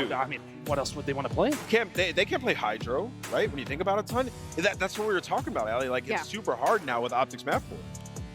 to. I mean, what else would they want to play? They can't play Hydro, right? When you think about it a ton. That's what we were talking about, Ali. Like, it's super hard now with OpTic's map board.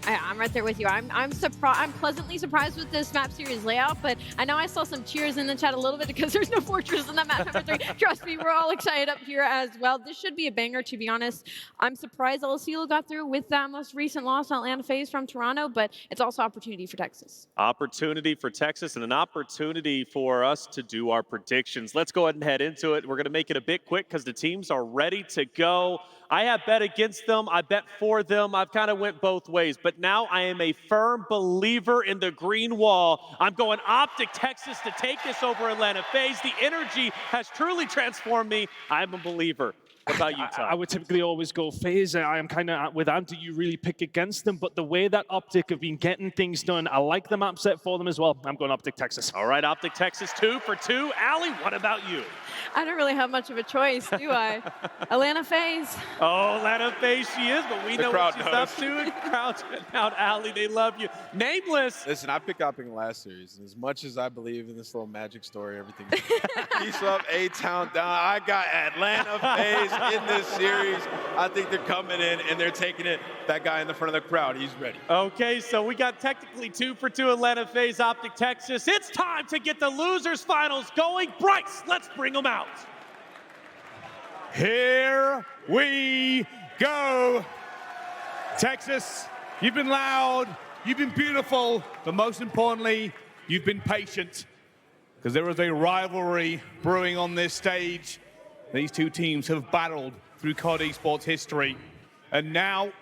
I'm right there with you. I'm surprised. I'm pleasantly surprised with this map series layout, but I know I saw some cheers in the chat a little bit because there's no fortress in that map number 3. Trust me, we're all excited up here as well. This should be a banger, to be honest. I'm surprised LSU got through with that most recent loss on Atlanta FaZe from Toronto, but it's also opportunity for Texas. Opportunity for Texas and an opportunity for us to do our predictions. Let's go ahead and head into it. We're going to make it a bit quick because the teams are ready to go. I have bet against them. I bet for them. I've kind of went both ways, but now I am a firm believer in the green wall. I'm going OpTic Texas to take this over Atlanta FaZe. The energy has truly transformed me. I'm a believer. What about you, Tom? I would typically always go FaZe. I am kind of with Andy. You really pick against them, but the way that OpTic have been getting things done, I like the map set for them as well. I'm going OpTic Texas. All right, OpTic Texas 2 for 2. Ali, what about you? I don't really have much of a choice, do I? Atlanta FaZe. Oh, Atlanta FaZe she is, but we know what she's up to. Crowd's out, Ali. They love you. Nameless. Listen, I picked OpTic in the last series, and as much as I believe in this little magic story, everything peace up, A-Town down. I got Atlanta FaZe in this series. I think they're coming in and they're taking it. That guy in the front of the crowd, he's ready. Okay, so we got technically 2 for 2 Atlanta FaZe, OpTic Texas. It's time to get the losers finals going. Bryce, let's bring them out. Here we go. Texas, you've been loud, you've been beautiful, but most importantly, you've been patient. Because there is a rivalry brewing on this stage. These two teams have battled through COD Esports history. And now,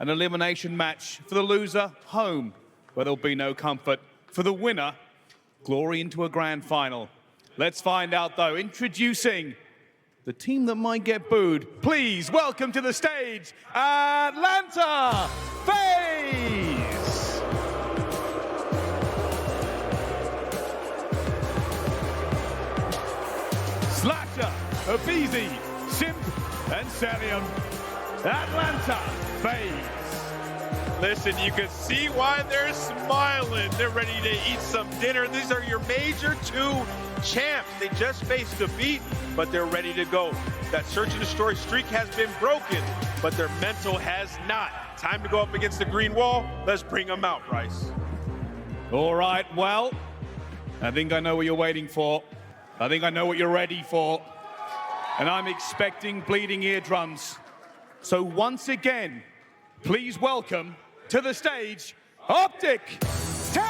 an elimination match for the loser, home, where there'll be no comfort. For the winner, glory into a grand final. Let's find out, though. Introducing the team that might get booed. Please welcome to the stage, Atlanta FaZe! Slasher, Afizi, Simp, and Salium. Atlanta FaZe. Listen, you can see why they're smiling. They're ready to eat some dinner. These are your Major II champs. They just faced defeat, but they're ready to go. That search and destroy streak has been broken, but their mental has not. Time to go up against the green wall. Let's bring them out, Bryce. All right, well, I think I know what you're waiting for. I think I know what you're ready for. And I'm expecting bleeding eardrums. So once again, please welcome to the stage, OpTic Texas!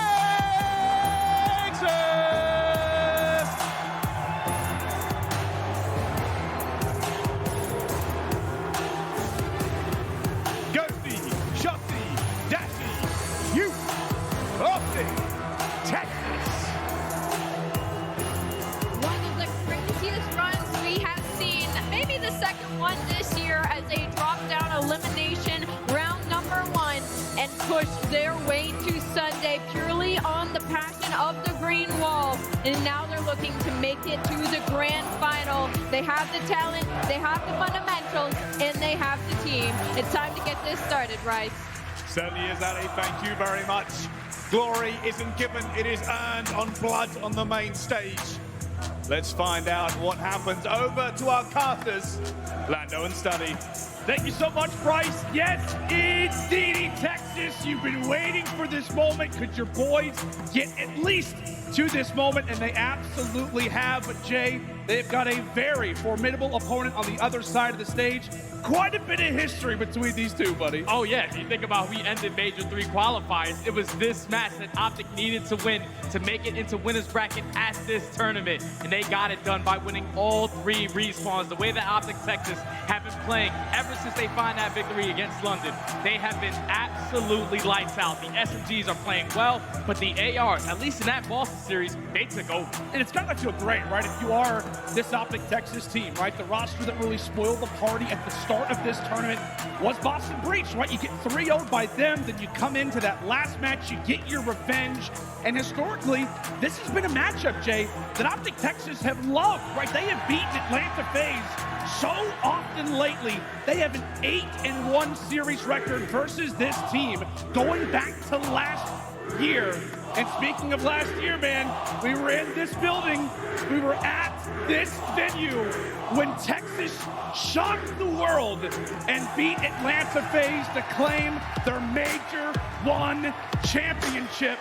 Ghosty, Shotty, Dashy, you, OpTic Texas! One of the craziest runs we have seen, maybe the second one this year, as they dropped down elimination round number 1 and pushed their way to Sunday purely on the passion of the green wall. And now they're looking to make it to the grand final. They have the talent, they have the fundamentals, and they have the team. It's time to get this started, Bryce. Certainly is, Ali. Thank you very much. Glory isn't given, it is earned on blood on the main stage. Let's find out what happens. Over to our casters, Lando and Study. Thank you so much, Bryce. Yes, indeedy, Texas. You've been waiting for this moment. Could your boys get at least to this moment? And they absolutely have. But Jay, they've got a very formidable opponent on the other side of the stage. Quite a bit of history between these two, buddy. Oh yeah, if you think about we ended Major III Qualifiers, it was this match that OpTic needed to win to make it into winner's bracket at this tournament. And they got it done by winning all 3 respawns. The way that OpTic Texas have been playing ever since they find that victory against London, they have been absolutely lights out. The SMGs are playing well, but the ARs, at least in that Boston series, they took over. And it's gotta feel great, right? If you are this OpTic Texas team, right? The roster that really spoiled the party at the start of this tournament was Boston Breach, right? You get 3-0'd by them, then you come into that last match, you get your revenge. And historically, this has been a matchup, Jay, that OpTic Texas have loved, right? They have beaten Atlanta FaZe so often lately. They have an 8-1 series record versus this team going back to last year. And speaking of last year, man, we were in this building, we were at this venue when Texas shocked the world and beat Atlanta FaZe to claim their Major I championship.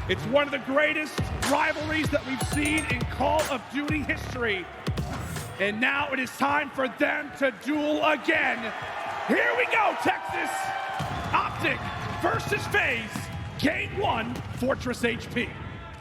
It's one of the greatest rivalries that we've seen in Call of Duty history. And now it is time for them to duel again. Here we go, Texas. OpTic versus FaZe. Game 1, Fortress HP.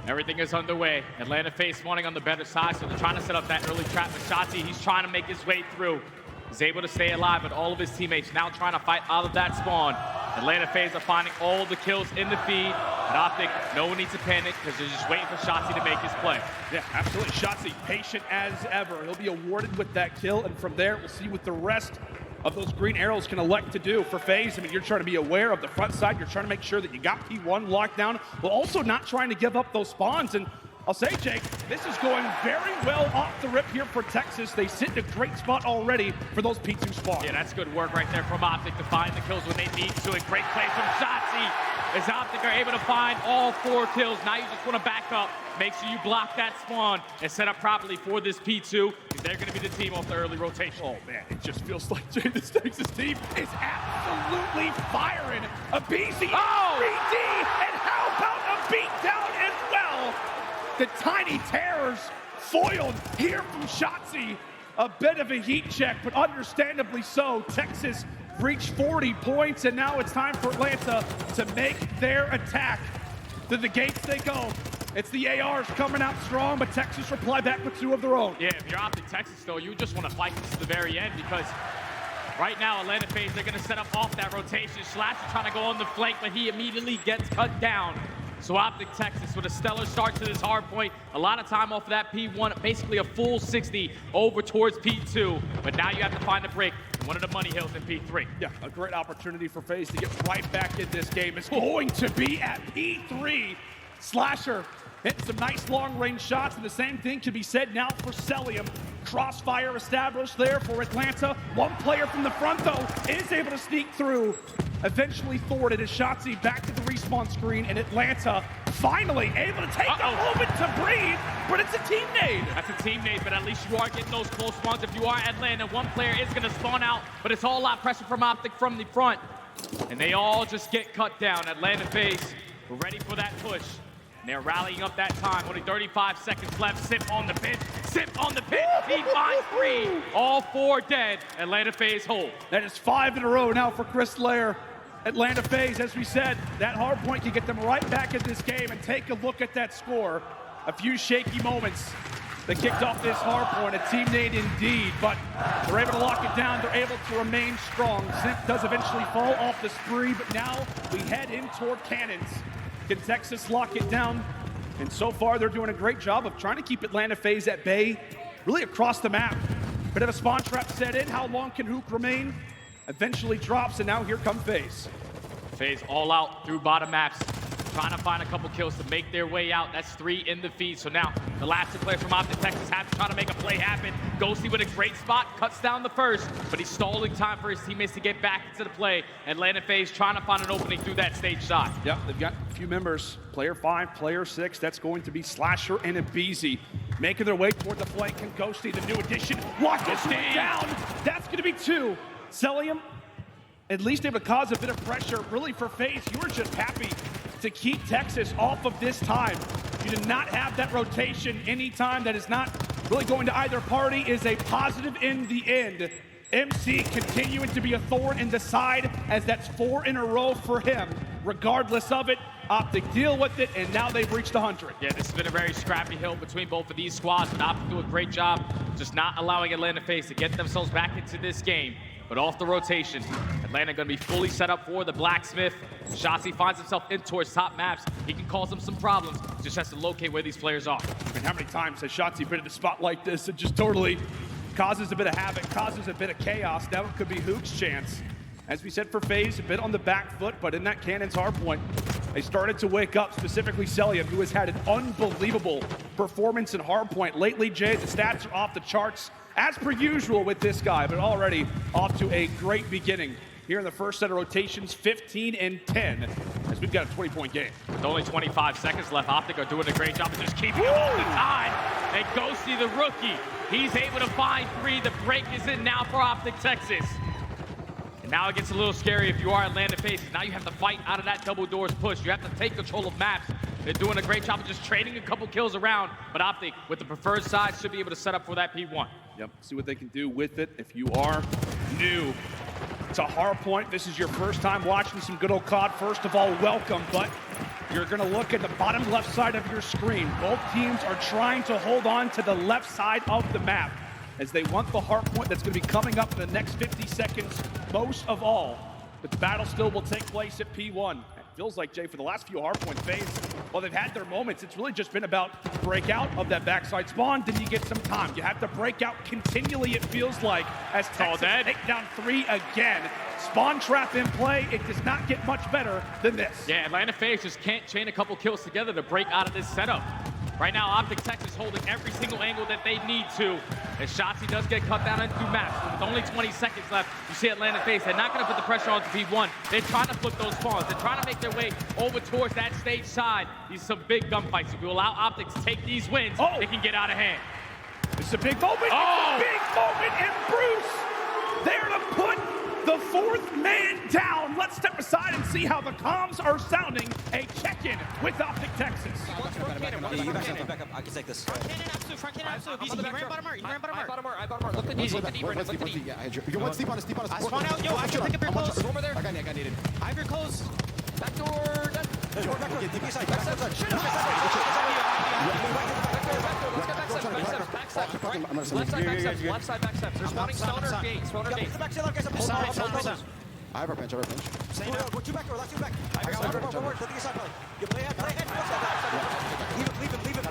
Everything is underway. Atlanta FaZe wanting on the better side, so they're trying to set up that early trap with Shotzi. He's trying to make his way through. He's able to stay alive, but all of his teammates now trying to fight out of that spawn. Atlanta FaZe are finding all the kills in the feed. And OpTic, no one needs to panic because they're just waiting for Shotzi to make his play. Yeah, absolutely. Shotzi, patient as ever. He'll be awarded with that kill, and from there, we'll see what the rest of those green arrows can elect to do for FaZe. I mean, you're trying to be aware of the front side. You're trying to make sure that you got P1 locked down, but also not trying to give up those spawns. And I'll say, Jake, this is going very well off the rip here for Texas. They sit in a great spot already for those P2 spawns. Yeah, that's good work right there from OpTic to find the kills when they need to. A great play from Shotzi as OpTic are able to find all 4 kills. Now you just want to back up. Make sure you block that spawn and set up properly for this P2 because they're going to be the team off the early rotation. Oh, man, it just feels like Jay, this Texas team is absolutely firing. A BC, 3D, and how about a beatdown as well? The Tiny Terrors foiled here from Shotzi. A bit of a heat check, but understandably so. Texas reached 40 points, and now it's time for Atlanta to make their attack. To the gates they go. It's the ARs coming out strong, but Texas reply back with 2 of their own. Yeah, if you're OpTic Texas, though, you just want to fight this to the very end because right now, Atlanta FaZe, they're going to set up off that rotation. Slasher trying to go on the flank, but he immediately gets cut down. So OpTic Texas with a stellar start to this hard point. A lot of time off of that P1, basically a full 60 over towards P2. But now you have to find a break. One of the money hills in P3. Yeah, a great opportunity for FaZe to get right back in this game. It's going to be at P3. Slasher hitting some nice long-range shots, and the same thing can be said now for Celium. Crossfire established there for Atlanta. One player from the front, though, is able to sneak through. Eventually thwarted as Shotzi back to the respawn screen, and Atlanta finally able to take a moment to breathe, but it's a team nade. That's a team nade, but at least you are getting those close spawns. If you are Atlanta, one player is going to spawn out, but it's all a lot of pressure from OpTic from the front. And they all just get cut down. Atlanta FaZe, we're ready for that push. And they're rallying up that time. Only 35 seconds left. Sip on the pin. Sip on the pin. He finds 3. All 4 dead. Atlanta FaZe hold. That is 5 in a row now for Chris Lair. Atlanta FaZe, as we said, that hard point can get them right back in this game, and take a look at that score. A few shaky moments that kicked off this hard point. A team nade indeed, but they're able to lock it down. They're able to remain strong. Zip does eventually fall off the spree, but now we head in toward cannons. Can Texas lock it down? And so far, they're doing a great job of trying to keep Atlanta FaZe at bay, really across the map. Bit of a spawn trap set in. How long can Hook remain? Eventually drops, and now here come FaZe. FaZe all out through bottom maps, trying to find a couple kills to make their way out. That's 3 in the feed. So now the last 2 players from OpTic Texas have to try to make a play happen. Ghosty with a great spot, cuts down the first, but he's stalling time for his teammates to get back into the play. Atlanta FaZe trying to find an opening through that stage shot. Yep, they've got a few members. Player 5, player 6. That's going to be Slasher and Abizi. Making their way toward the flank, and Ghosty, the new addition, lock this thing down. That's going to be 2. Celium, at least able to cause a bit of pressure. Really, for FaZe, you were just happy to keep Texas off of this time. You did not have that rotation. Any time that is not really going to either party is a positive in the end. MC continuing to be a thorn in the side, as that's 4 in a row for him. Regardless of it, OpTic deal with it, and now they've reached 100. Yeah, this has been a very scrappy hill between both of these squads, but OpTic do a great job just not allowing Atlanta FaZe to get themselves back into this game. But off the rotation, Atlanta going to be fully set up for the Blacksmith. Shotzi finds himself in towards top maps. He can cause them some problems. Just has to locate where these players are. I mean, how many times has Shotzi been in a spot like this? It just totally causes a bit of havoc, causes a bit of chaos. Now it could be Hook's chance. As we said for FaZe, a bit on the back foot, but in that cannon's hardpoint, they started to wake up, specifically Celium, who has had an unbelievable performance in hardpoint. Lately, Jay, the stats are off the charts, as per usual with this guy, but already off to a great beginning. Here in the first set of rotations, 15 and 10, as we've got a 20-point game. With only 25 seconds left, OpTic are doing a great job of just keeping him all the time. the rookie. He's able to find 3. The break is in now for OpTic Texas. And now it gets a little scary if you are Atlanta FaZe. Now you have to fight out of that double doors push. You have to take control of maps. They're doing a great job of just trading a couple kills around. But OpTic, with the preferred side, should be able to set up for that P1. Yep, see what they can do with it. If you are new to Hardpoint, this is your first time watching some good old COD. First of all, welcome, but you're gonna look at the bottom left side of your screen. Both teams are trying to hold on to the left side of the map as they want the hardpoint that's gonna be coming up in the next 50 seconds most of all. But the battle still will take place at P1. Feels like, Jay, for the last few hardpoint FaZe, while they've had their moments, it's really just been about break out of that backside spawn, then you get some time. You have to break out continually, it feels like, as Texas take down 3 again. Spawn trap in play, it does not get much better than this. Yeah, Atlanta FaZe just can't chain a couple kills together to break out of this setup. Right now, OpTic Texas holding every single angle that they need to. As Shotzi does get cut down into maps, with only 20 seconds left, you see Atlanta FaZe, they're not going to put the pressure on to P1. They're trying to flip those spawns. They're trying to make their way over towards that stage side. These are some big gunfights. If you allow OpTic to take these wins, they can get out of hand. It's a big moment. It's a big moment, and Bruce there to put the 4th man down. Let's step aside and see how the comms are sounding. A check-in with OpTic Texas. You back up. I can take this. Front cannon, absolute. He ran bottom art. I bottom art. Look the knee. You want steep on us. I spawn out. Yo, I can pick up your clothes. Over there. I got needed. I have your clothes. Back door. Back door. DP side. Back side. Let's get back steps. Left side back steps. They're spawning stoner gate. I have our pinch. Same out. Go 2 back door. Last 2 back. I got one more. Let the side play. You play ahead. Leave him.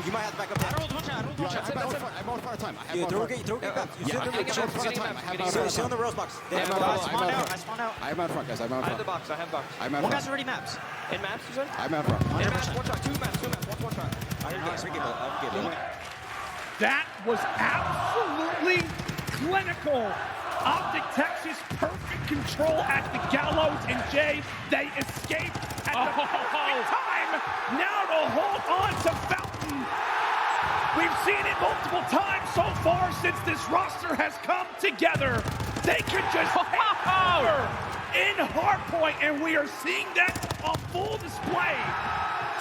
You might have to back up there. I have more time. Throw gate back. Sit on the rails box. I spawn out. I have my front, guys. I have the box. One guy's already maps. In maps, you said? I have my front. In maps, 1 shot. 2 maps. One shot. That was absolutely clinical. OpTic Texas, perfect control at the gallows, and Jay, they escaped at the perfect time. Now to hold on to Fountain. We've seen it multiple times so far since this roster has come together. They can just take over in Hardpoint, and we are seeing that on full display.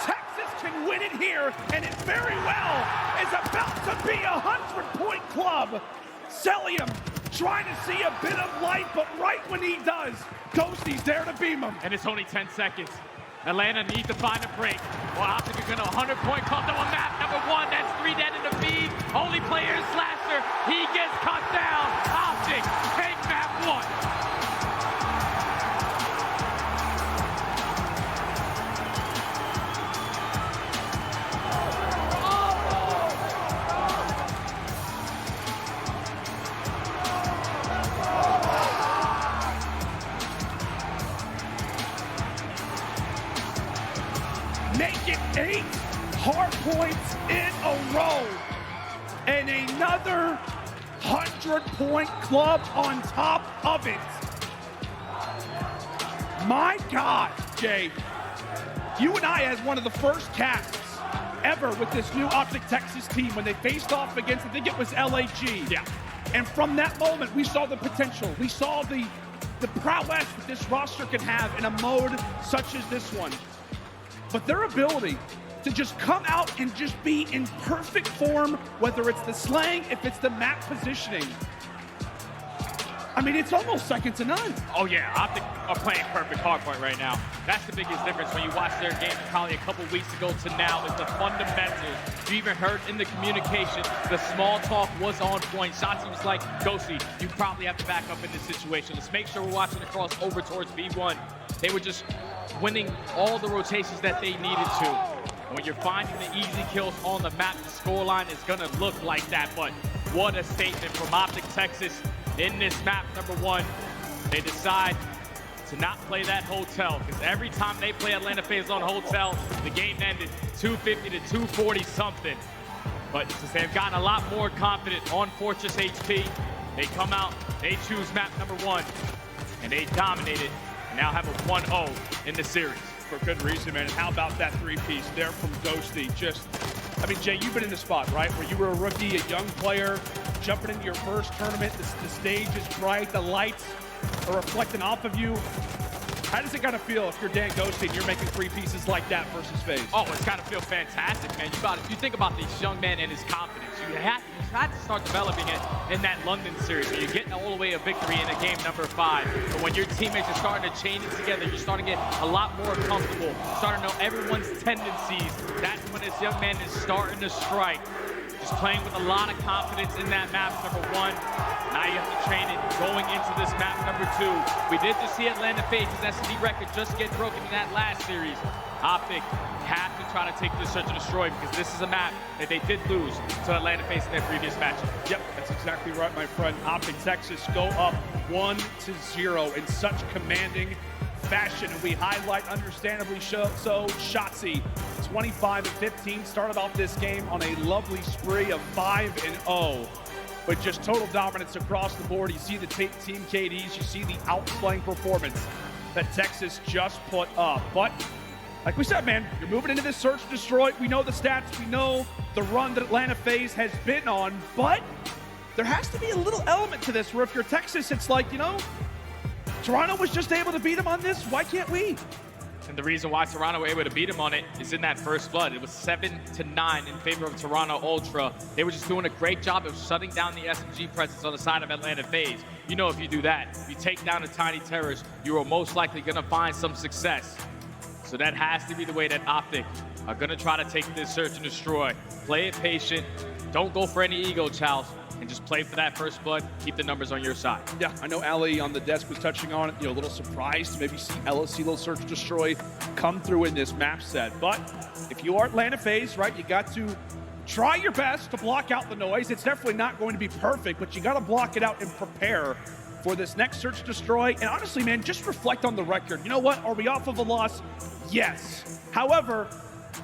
Texas can win it here, and it very well is about to be a 100-point club. Celium trying to see a bit of light, but right when he does, Ghosty's there to beam him. And it's only 10 seconds. Atlanta need to find a break. Well, OpTic is going to 100-point club to a map. Number 1, that's 3 dead in the feed. Only player is Slasher. He gets cut down. OpTic take map 1. Make it 8 hard points in a row. And another 100-point club on top of it. My God, Jay. You and I had one of the first casts ever with this new OpTic Texas team when they faced off against, I think it was LAG. Yeah. And from that moment, we saw the potential. We saw the prowess that this roster can have in a mode such as this one. But their ability to just come out and just be in perfect form, whether it's the slang, if it's the map positioning. I mean, it's almost second to none. Oh yeah, OpTic are playing perfect hardpoint right now. That's the biggest difference when you watch their game probably a couple weeks ago to now is the fundamentals. You even heard in the communication, the small talk was on point. Shotzi was like, Ghosty, you probably have to back up in this situation. Let's make sure we're watching across over towards B1. They were just winning all the rotations that they needed to. When you're finding the easy kills on the map, the scoreline is gonna look like that, but what a statement from OpTic Texas in this map, number 1. They decide to not play that hotel, because every time they play Atlanta FaZe on hotel, the game ended 250 to 240 something. But since they've gotten a lot more confident on Fortress HP, they come out, they choose map number 1, and they dominate it. And now have a 1-0 in the series. For good reason, man. And how about that three-piece there from Ghosty? Just, I mean, Jay, you've been in the spot, right? Where you were a rookie, a young player, jumping into your first tournament. The stage is bright, the lights are reflecting off of you. How does it kind of feel if you're Dan Ghosty and you're making three pieces like that versus FaZe? Oh, it's got to feel fantastic, man. You think about this young man and his confidence. You had to start developing it in that London series. Where you're getting all the way a victory in a game number 5. But when your teammates are starting to chain it together, you're starting to get a lot more comfortable, starting to know everyone's tendencies. That's when this young man is starting to strike. Just playing with a lot of confidence in that map, number 1. Now you have to train it going into this map, number 2. We did just see Atlanta FaZe's SD record just get broken in that last series. OpTic have to try to take this search and destroy because this is a map that they did lose to Atlanta FaZe in their previous match. Yep, that's exactly right, my friend. OpTic Texas go up 1-0 in such commanding fashion, and we highlight, understandably so, Shotzzy, 25-15, started off this game on a lovely spree of 5-0, but just total dominance across the board. You see the team KDs, you see the outplaying performance that Texas just put up. But like we said, man, you're moving into this search and destroy. We know the stats, we know the run that Atlanta FaZe has been on, but there has to be a little element to this where if you're Texas, it's like, you know, Toronto was just able to beat them on this. Why can't we? And the reason why Toronto were able to beat them on it is in that first blood. It was 7-9 in favor of Toronto Ultra. They were just doing a great job of shutting down the SMG presence on the side of Atlanta FaZe. You know, if you do that, if you take down a tiny terrorist, you are most likely going to find some success. So that has to be the way that OpTic are going to try to take this search and destroy. Play it patient. Don't go for any ego chows. And just play for that first blood, keep the numbers on your side. Yeah, I know Ali on the desk was touching on it, you know, a little surprised to maybe see LSC Search Destroy come through in this map set. But if you are Atlanta FaZe, right, you got to try your best to block out the noise. It's definitely not going to be perfect, but you got to block it out and prepare for this next Search Destroy. And honestly, man, just reflect on the record. You know what? Are we off of a loss? Yes. However,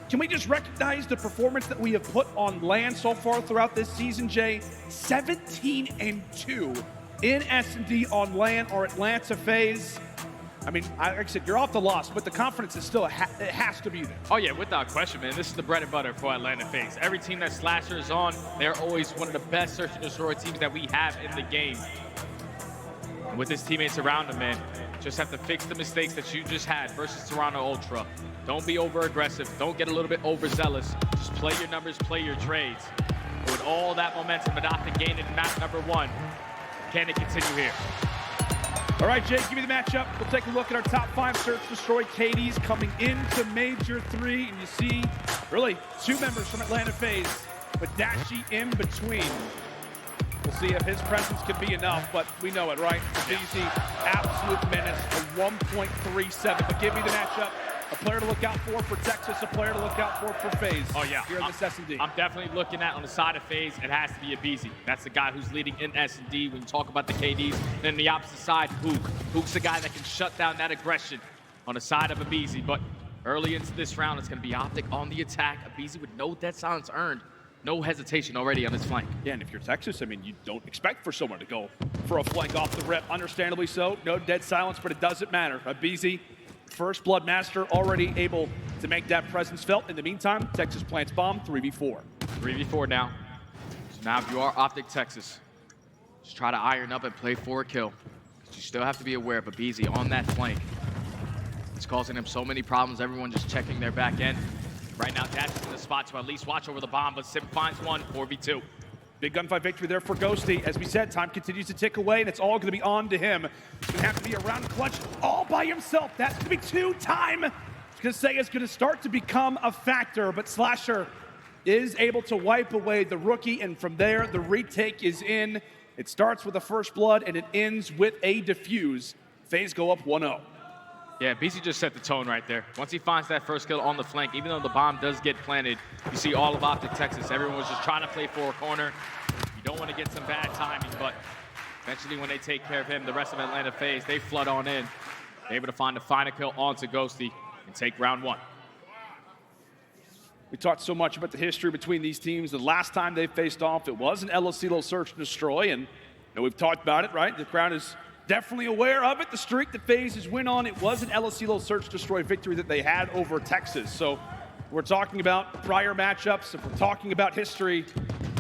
can we just recognize the performance that we have put on LAN so far throughout this season, Jay? 17-2 in S&D on LAN or Atlanta FaZe. I mean, like I said, you're off the loss, but the confidence is still, it has to be there. Oh yeah, without question, man. This is the bread and butter for Atlanta FaZe. Every team that Slasher is on, they're always one of the best search and destroy teams that we have in the game. And with his teammates around him, man, just have to fix the mistakes that you just had versus Toronto Ultra. Don't be over-aggressive. Don't get a little bit overzealous. Just play your numbers, play your trades. But with all that momentum that OpTic gained in map number 1, can it continue here? All right, Jake, give me the matchup. We'll take a look at our top 5 search destroy KDs coming into Major 3. And you see, really, 2 members from Atlanta FaZe, but Dashi in between. We'll see if his presence can be enough, but we know it, right? Easy, absolute menace, a 1.37. But give me the matchup. A player to look out for Texas, a player to look out for FaZe. Oh, yeah. Here in this S&D. I'm definitely looking at, on the side of FaZe, it has to be a BZ. That's the guy who's leading in S&D when you talk about the KDs. Then the opposite side, Hook. Hook's the guy that can shut down that aggression on the side of a BZ. But early into this round, it's going to be OpTic on the attack. A BZ with no dead silence earned. No hesitation already on his flank. Yeah, and if you're Texas, I mean, you don't expect for someone to go for a flank off the rip. Understandably so. No dead silence, but it doesn't matter. A BZ, first blood master, already able to make that presence felt. In the meantime, Texas plants bomb, 3v4. 3v4 now. So now if you are OpTic Texas, just try to iron up and play for a kill. You still have to be aware of a BZ on that flank. It's causing him so many problems. Everyone just checking their back end. Right now, Dash is in the spot to at least watch over the bomb, but Sim finds one, 4v2. Big gunfight victory there for Ghosty. As we said, time continues to tick away, and it's all going to be on to him. He's going to have to be around clutch all by himself. That's going to be 2 time. Kasey is going to start to become a factor, but Slasher is able to wipe away the rookie, and from there, the retake is in. It starts with a first blood, and it ends with a defuse. FaZe go up 1-0. Yeah, BZ just set the tone right there. Once he finds that first kill on the flank, even though the bomb does get planted, you see all of OpTic Texas. Everyone was just trying to play for a corner. You don't want to get some bad timing, but eventually when they take care of him, the rest of Atlanta FaZe, they flood on in. They're able to find the final kill onto Ghosty and take round 1. We talked so much about the history between these teams. The last time they faced off, it was an LSC search and destroy, and you know, we've talked about it, right? The crowd is definitely aware of it. The streak that FaZe win on, it was an El Asilo Search Destroy victory that they had over Texas. So we're talking about prior matchups. If we're talking about history,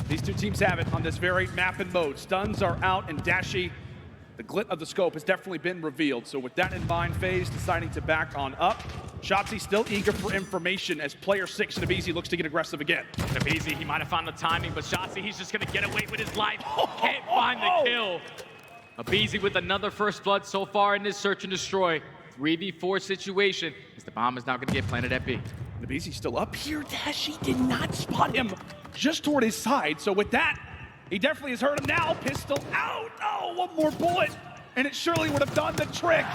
these two teams have it on this very map and mode. Stuns are out, and Dashi, the glit of the scope has definitely been revealed. So with that in mind, FaZe deciding to back on up. Shotzzy still eager for information as player 6, Nabizi, looks to get aggressive again. Nabizi, he might have found the timing, but Shotzzy, he's just gonna get away with his life. Can't find the kill. Nabizi with another first blood so far in this search and destroy. 3v4 situation, as the bomb is now gonna get planted at B. Nabizi's still up here. Dashi did not spot him just toward his side. So with that, he definitely has heard him now. Pistol out. Oh, one more bullet, and it surely would have done the trick.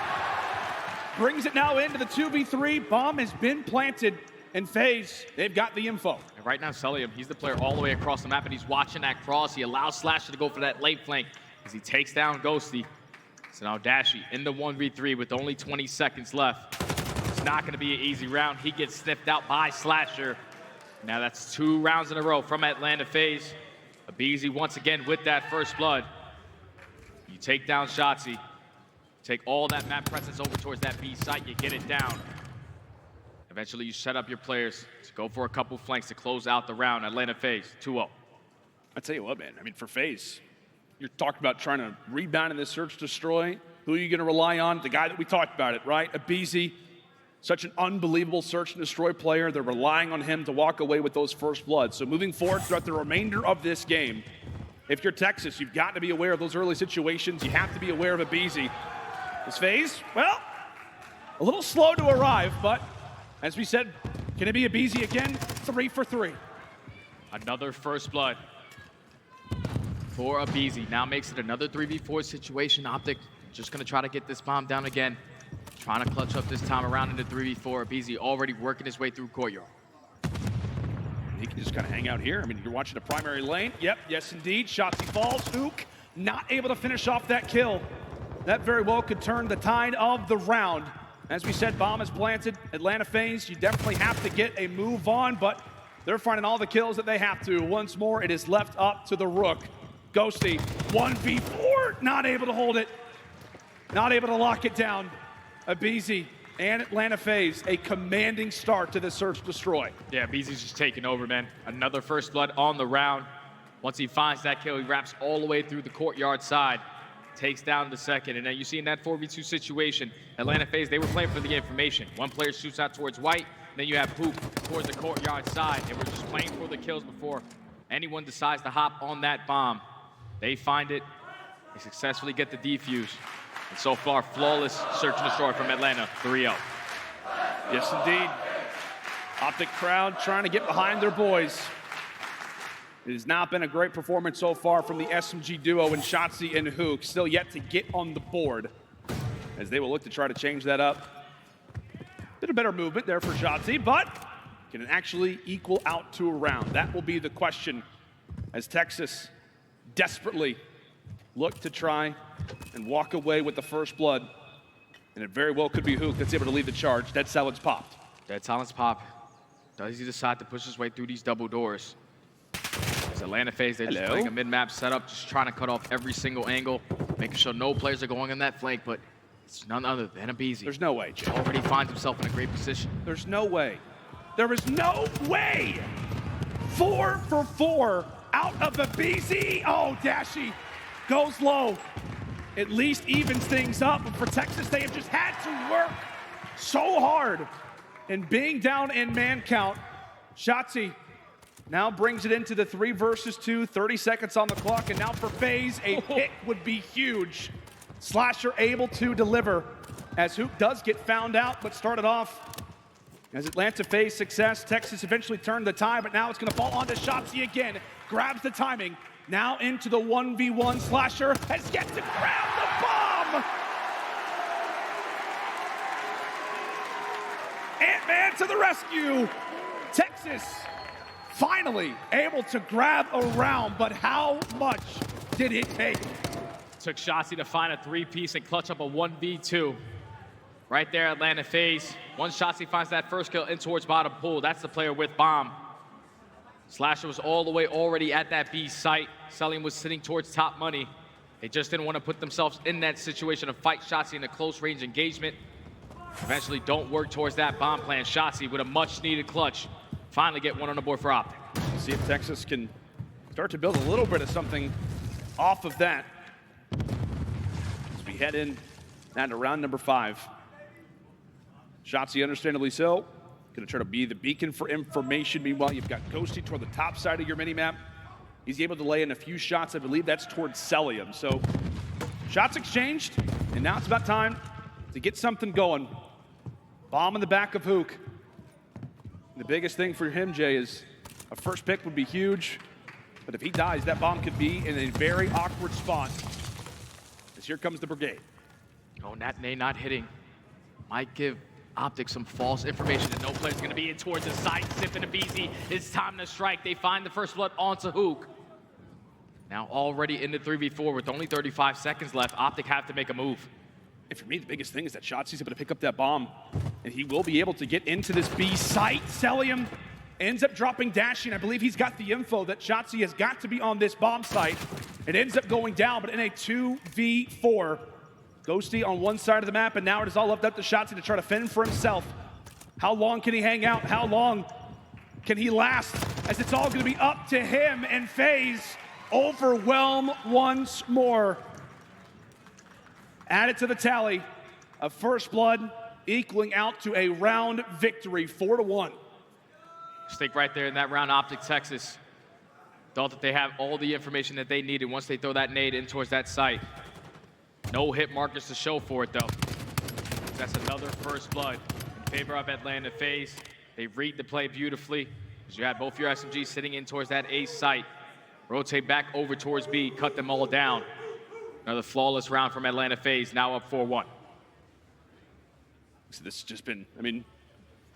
Brings it now into the 2v3. Bomb has been planted, and FaZe, they've got the info. And right now, Celium, he's the player all the way across the map, and he's watching that cross. He allows Slasher to go for that late flank as he takes down Ghosty. So now Dashi in the 1v3 with only 20 seconds left. It's not going to be an easy round. He gets sniffed out by Slasher. Now that's 2 rounds in a row from Atlanta FaZe. Abizi once again with that first blood. You take down Shotzzy. Take all that map presence over towards that B site. You get it down. Eventually you set up your players to go for a couple flanks to close out the round. Atlanta FaZe 2-0. I tell you what, man. I mean, for FaZe, you're talking about trying to rebound in this search destroy. Who are you going to rely on? The guy that we talked about it, right? Abizi, such an unbelievable search and destroy player. They're relying on him to walk away with those first bloods. So moving forward throughout the remainder of this game, if you're Texas, you've got to be aware of those early situations. You have to be aware of Abizi. This FaZe, well, a little slow to arrive, but as we said, can it be Abizi again? 3 for 3. Another first blood for Abizi. Now makes it another 3v4 situation. OpTic just going to try to get this bomb down again. Trying to clutch up this time around into 3v4. Abizi already working his way through courtyard. He can just kind of hang out here. I mean, you're watching the primary lane. Yep, yes indeed. Shotzzy falls. Ook not able to finish off that kill. That very well could turn the tide of the round. As we said, bomb is planted. Atlanta FaZe, you definitely have to get a move on, but they're finding all the kills that they have to. Once more, it is left up to the Rook. Ghosty, 1v4, not able to hold it. Not able to lock it down. Abizi and Atlanta FaZe, a commanding start to the search destroy. Yeah, Abizi's just taking over, man. Another first blood on the round. Once he finds that kill, he wraps all the way through the courtyard side. Takes down the second, and now you see in that 4v2 situation, Atlanta FaZe, they were playing for the information. One player shoots out towards white, then you have Poop towards the courtyard side, and we're just playing for the kills before anyone decides to hop on that bomb. They find it, they successfully get the defuse, and so far, flawless search and destroy from Atlanta, 3-0. Yes, indeed. OpTic crowd trying to get behind their boys. It has not been a great performance so far from the SMG duo in Shotzzy and Hook. Still yet to get on the board as they will look to try to change that up. Bit of better movement there for Shotzzy, but can it actually equal out to a round? That will be the question as Texas desperately look to try and walk away with the first blood. And it very well could be Hook that's able to lead the charge. Dead silence popped. Dead silence pop. Does he decide to push his way through these double doors? Atlanta FaZe, they're just playing a mid-map setup, just trying to cut off every single angle, making sure no players are going on that flank, but it's none other than Abizi. There's no way, Jay. Already finds himself in a great position. There's no way. There is no way! 4 for 4 out of Abizi. Oh, Dashi goes low. At least evens things up, but for Texas, they have just had to work so hard. And being down in man count, Shotzzy now brings it into the 3 versus 2, 30 seconds on the clock, and now for FaZe, a pick would be huge. Slasher able to deliver, as Hoop does get found out, but started off as Atlanta FaZe success. Texas eventually turned the tie, but now it's gonna fall onto Shotzzy again. Grabs the timing, now into the 1v1. Slasher has yet to grab the bomb! Ant-Man to the rescue! Texas finally able to grab a round, but how much did it take? Took Shotzzy to find a 3-piece and clutch up a 1v2. Right there, Atlanta FaZe. Once Shotzzy finds that first kill in towards bottom pool, that's the player with bomb. Slasher was all the way already at that B site. Celium was sitting towards top money. They just didn't want to put themselves in that situation of fight Shotzzy in a close range engagement. Eventually don't work towards that bomb plan. Shotzzy with a much needed clutch. Finally get one on the board for OpTic. See if Texas can start to build a little bit of something off of that as we head in to round number 5. Shotzzy, understandably so, going to try to be the beacon for information. Meanwhile, you've got Ghosty toward the top side of your minimap. He's able to lay in a few shots. I believe that's towards Celium. So shots exchanged, and now it's about time to get something going. Bomb in the back of Hook. The biggest thing for him, Jay, is a first pick would be huge, but if he dies, that bomb could be in a very awkward spot. As here comes the Brigade. Oh, that nade not hitting might give OpTic some false information that no player's going to be in towards the side. Sip and Abizi. It's time to strike. They find the first blood onto Hook. Now already in the 3v4 with only 35 seconds left. OpTic have to make a move. And for me, the biggest thing is that Shotzzy's able to pick up that bomb, and he will be able to get into this B site. Celium ends up dropping dashing. I believe he's got the info that Shotzzy has got to be on this bomb site. It ends up going down, but in a 2v4. Ghosty on one side of the map, and now it is all left up to Shotzzy to try to fend for himself. How long can he hang out? How long can he last? As it's all going to be up to him, and FaZe overwhelm once more. Add it to the tally of first blood, equaling out to a round victory, 4-1. Stake right there in that round. OpTic Texas thought that they have all the information that they needed once they throw that nade in towards that site. No hit markers to show for it, though. That's another first blood in favor of Atlanta FaZe. They read the play beautifully, as you have both your SMGs sitting in towards that A site. Rotate back over towards B, cut them all down. Another flawless round from Atlanta FaZe, now up 4-1. So this has just been, I mean,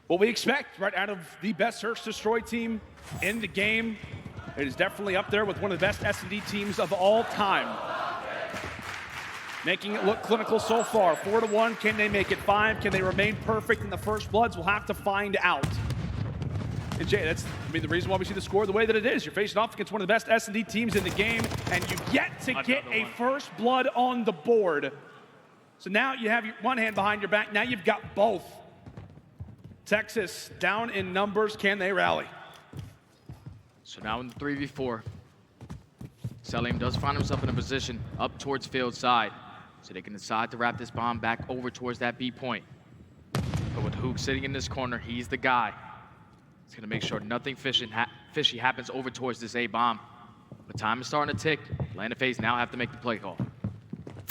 what we expect right out of the best search destroy team in the game. It is definitely up there with one of the best S&D teams of all time. Making it look clinical so far. 4-1. Can they make it 5? Can they remain perfect in the first bloods? We'll have to find out. And Jay, that's the reason why we see the score the way that it is. You're facing off against one of the best S&D teams in the game, and you get to get a first blood on the board. So now you have your one hand behind your back. Now you've got both. Texas down in numbers. Can they rally? So now in the 3v4, Celium does find himself in a position up towards field side. So they can decide to wrap this bomb back over towards that B point. But with Hook sitting in this corner, he's the guy. He's gonna make sure nothing fishy happens over towards this A bomb. But time is starting to tick. Atlanta FaZe now have to make the play call.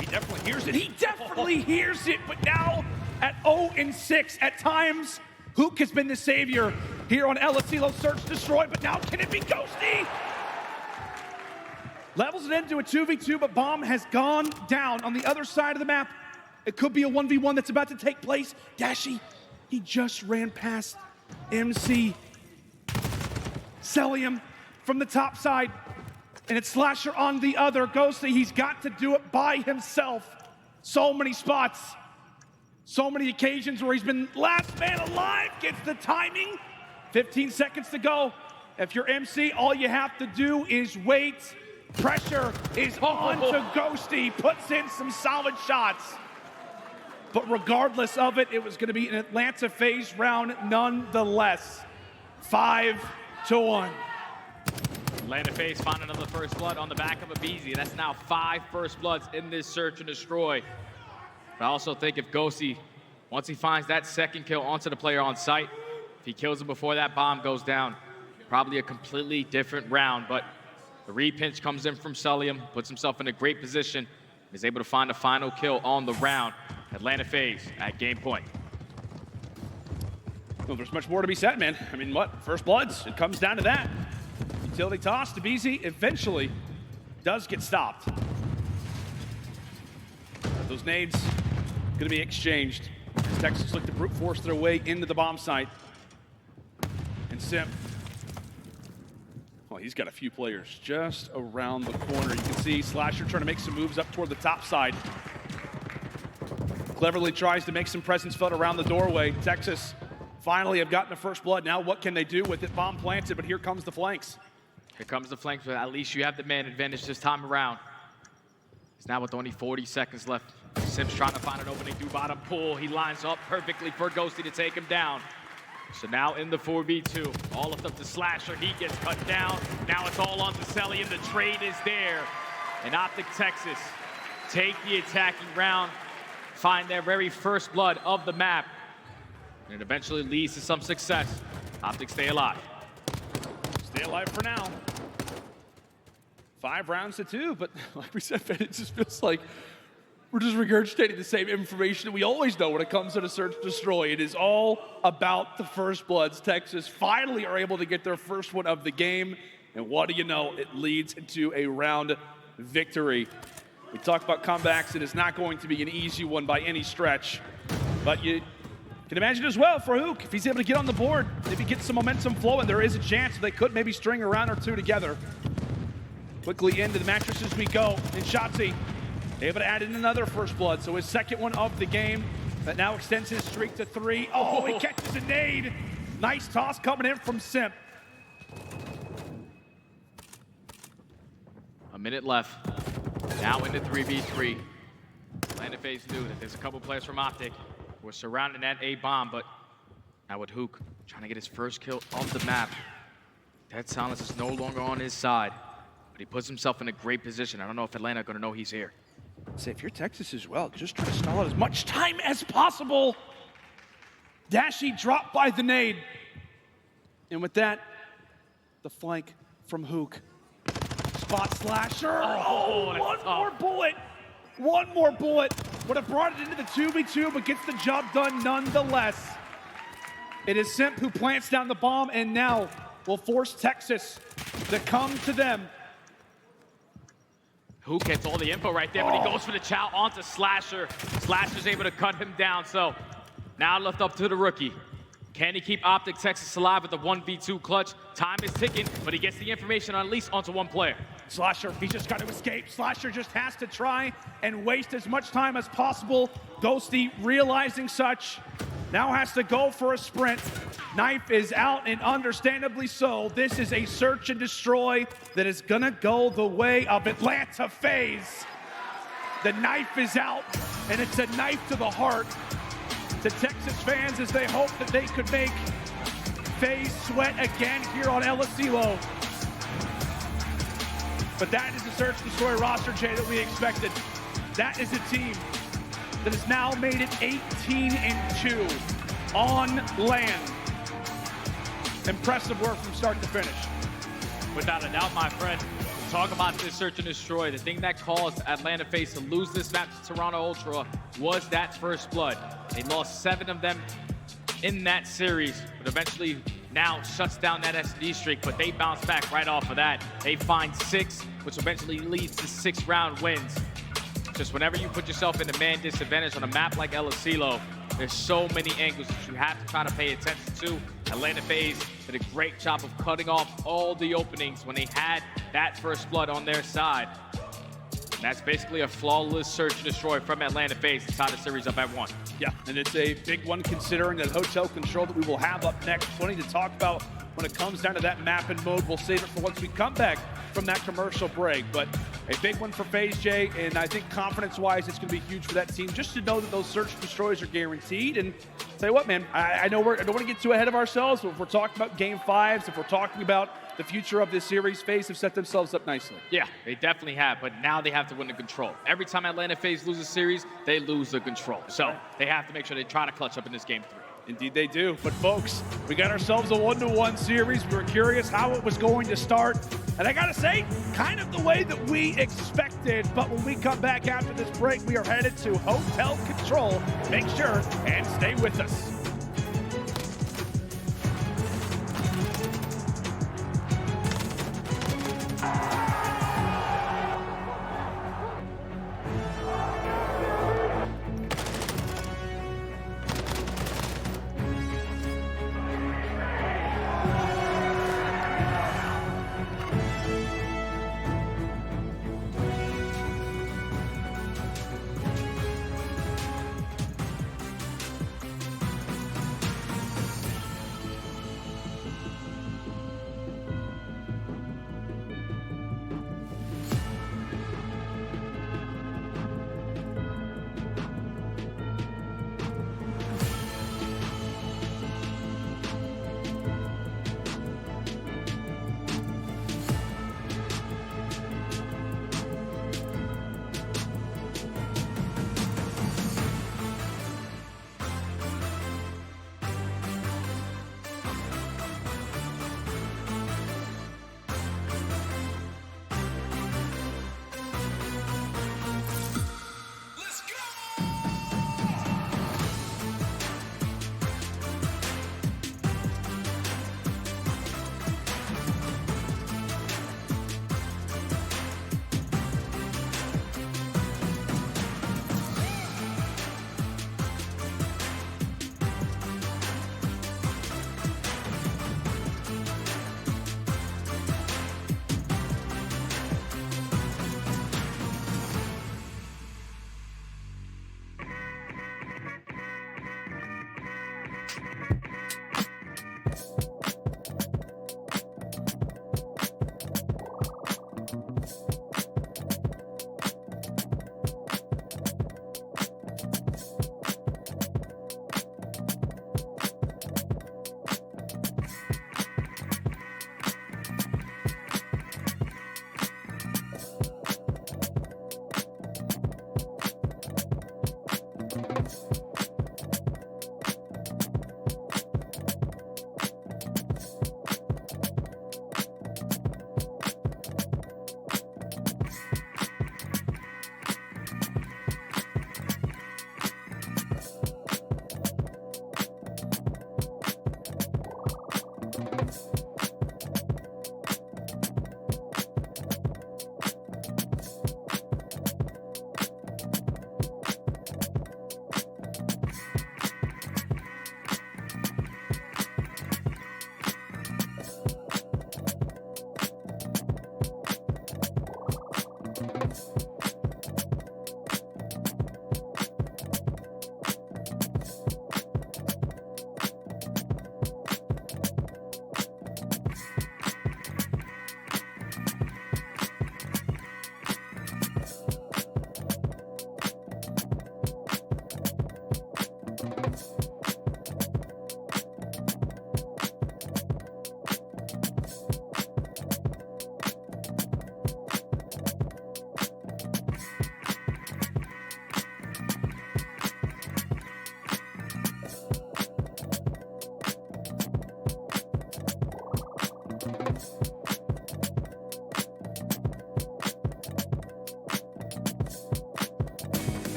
He definitely hears it. He definitely hears it. But now at 0-6, at times, Hook has been the savior here on El Asilo Search Destroy. But now can it be Ghosty? Levels it into a 2v2, but bomb has gone down on the other side of the map. It could be a 1v1 that's about to take place. Dashy, he just ran past MC. Celium from the top side, and it's Slasher on the other. Ghosty, he's got to do it by himself. So many spots, so many occasions where he's been last man alive, gets the timing. 15 seconds to go. If you're MC, all you have to do is wait. Pressure is on to Ghosty, puts in some solid shots. But regardless of it, it was going to be an Atlanta FaZe round nonetheless. 5-1. Atlanta FaZe found another first blood on the back of Abizi. That's now 5 first bloods in this search and destroy. But I also think if Ghosty, once he finds that second kill onto the player on site, if he kills him before that bomb goes down, probably a completely different round. But the repinch comes in from Celium, puts himself in a great position, is able to find a final kill on the round. Atlanta FaZe at game point. Well, there's much more to be said, man. I mean, what? First bloods, it comes down to that. Utility toss to BZ eventually does get stopped. Those nades gonna be exchanged. As Texas look to brute force their way into the bomb site. And Simp, well, he's got a few players just around the corner. You can see Slasher trying to make some moves up toward the top side. Cleverly tries to make some presence felt around the doorway. Texas finally have gotten the first blood. Now what can they do with it? Bomb planted, but here comes the flanks. Here comes the flanks, but at least you have the man advantage this time around. It's now with only 40 seconds left. Simps trying to find an opening through bottom pool. He lines up perfectly for Ghosty to take him down. So now in the 4v2, all left up to Slasher. He gets cut down. Now it's all on to Selly, and the trade is there. And OpTic Texas take the attacking round, find their very first blood of the map, and it eventually leads to some success. OpTic stay alive. Stay alive for now. 5 rounds to 2, but like we said, it just feels like we're just regurgitating the same information that we always know when it comes to the Search and Destroy. It is all about the first bloods. Texas finally are able to get their first one of the game, and what do you know? It leads into a round victory. We talk about comebacks. It is not going to be an easy one by any stretch, but you can imagine as well for Hook, if he's able to get on the board, maybe get some momentum flowing, there is a chance they could maybe string a round or 2 together. Quickly into the mattresses we go, and Shotzi able to add in another first blood, so his second one of the game. That now extends his streak to 3. Oh, he catches a nade. Nice toss coming in from Simp. A minute left. Now into 3v3. Atlanta FaZe knew that there's a couple players from OpTic who are surrounding that A bomb, but now with Hook trying to get his first kill off the map. Dead Silence is no longer on his side, but he puts himself in a great position. I don't know if Atlanta are going to know he's here. Say, if you're Texas as well, just try to stall out as much time as possible. Dashy dropped by the nade. And with that, the flank from Hook. Spot Slasher. Oh, one more bullet. One more bullet. Would have brought it into the 2v2, but gets the job done nonetheless. It is Simp who plants down the bomb and now will force Texas to come to them. Hook gets all the info right there, but he goes for the chow onto Slasher. Slasher's able to cut him down, so now left up to the rookie. Can he keep OpTic Texas alive with the 1v2 clutch? Time is ticking, but he gets the information on at least onto one player. Slasher, he's just got to escape. Slasher just has to try and waste as much time as possible. Ghosty, realizing such, now has to go for a sprint. Knife is out, and understandably so. This is a search and destroy that is gonna go the way of Atlanta FaZe. The knife is out, and it's a knife to the heart to Texas fans as they hope that they could make FaZe sweat again here on El Asilo. But that is the search and destroy roster, Jay, that we expected. That is a team that has now made it 18-2 on land. Impressive work from start to finish. Without a doubt, my friend. Talk about this search and destroy. The thing that caused Atlanta FaZe to lose this map to Toronto Ultra was that first blood. They lost 7 of them in that series, but eventually now shuts down that SD streak, but they bounce back right off of that. They find 6, which eventually leads to 6-round wins. Just whenever you put yourself in a man disadvantage on a map like El Asilo, there's so many angles that you have to try to pay attention to. Atlanta FaZe did a great job of cutting off all the openings when they had that first blood on their side. And that's basically a flawless search and destroy from Atlanta FaZe to tie the series up at 1. Yeah, and it's a big one considering that hotel control that we will have up next. Plenty to talk about when it comes down to that map and mode. We'll save it for once we come back from that commercial break. But a big one for FaZe, Jay, and I think confidence-wise, it's going to be huge for that team just to know that those search and destroys are guaranteed. And tell you what, man, I know I don't want to get too ahead of ourselves, but if we're talking about Game 5s, if we're talking about the future of this series, FaZe have set themselves up nicely. Yeah, they definitely have, but now they have to win the control. Every time Atlanta FaZe loses a series, they lose the control. So they have to make sure they try to clutch up in this Game 3. Indeed they do. But folks, we got ourselves a 1-1 series. We were curious how it was going to start. And I gotta say, kind of the way that we expected. But when we come back after this break, we are headed to Hotel Control. Make sure and stay with us.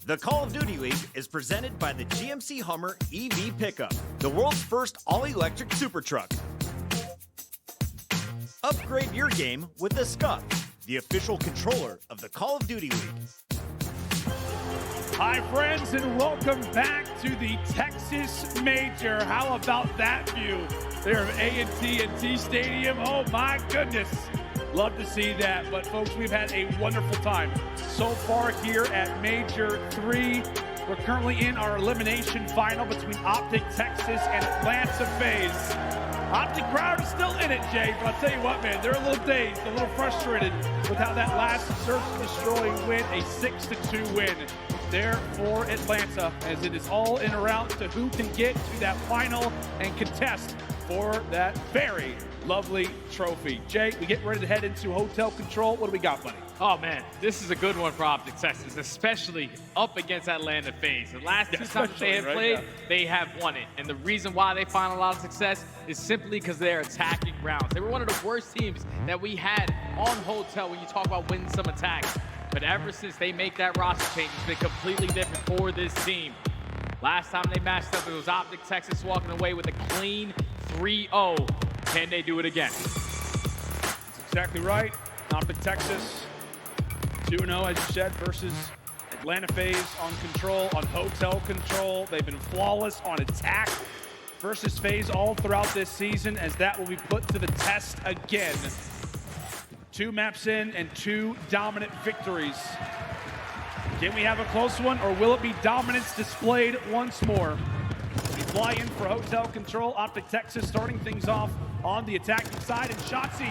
The Call of Duty League is presented by the GMC Hummer EV Pickup, the world's first all-electric super truck. Upgrade your game with the Scuff, the official controller of the Call of Duty League. Hi, friends, and welcome back to the Texas Major. How about that view there of A&T Stadium? Oh, my goodness. Love to see that. But, folks, we've had a wonderful time so far here at Major 3. We're currently in our elimination final between OpTic Texas and Atlanta FaZe. OpTic crowd is still in it, Jay, but I'll tell you what, man, they're a little dazed, a little frustrated with how that last Search and Destroy win, a 6-2 win there for Atlanta, as it is all in or out to who can get to that final and contest for that very lovely trophy. Jay, we get ready to head into hotel control. What do we got, buddy? Oh, man, this is a good one for OpTic Texas, especially up against Atlanta FaZe. The last two times they have played, they have won it. And the reason why they find a lot of success is simply because they're attacking rounds. They were one of the worst teams that we had on hotel when you talk about winning some attacks. But ever since they make that roster change, it's been completely different for this team. Last time they matched up, it was OpTic Texas walking away with a clean 3-0. Can they do it again? That's exactly right. OpTic Texas 2-0, as you said, versus Atlanta FaZe on control, on hotel control. They've been flawless on attack versus FaZe all throughout this season, as that will be put to the test again. 2 maps in and 2 dominant victories. Can we have a close one, or will it be dominance displayed once more? We fly in for hotel control. OpTic Texas starting things off on the attacking side, and Shotzi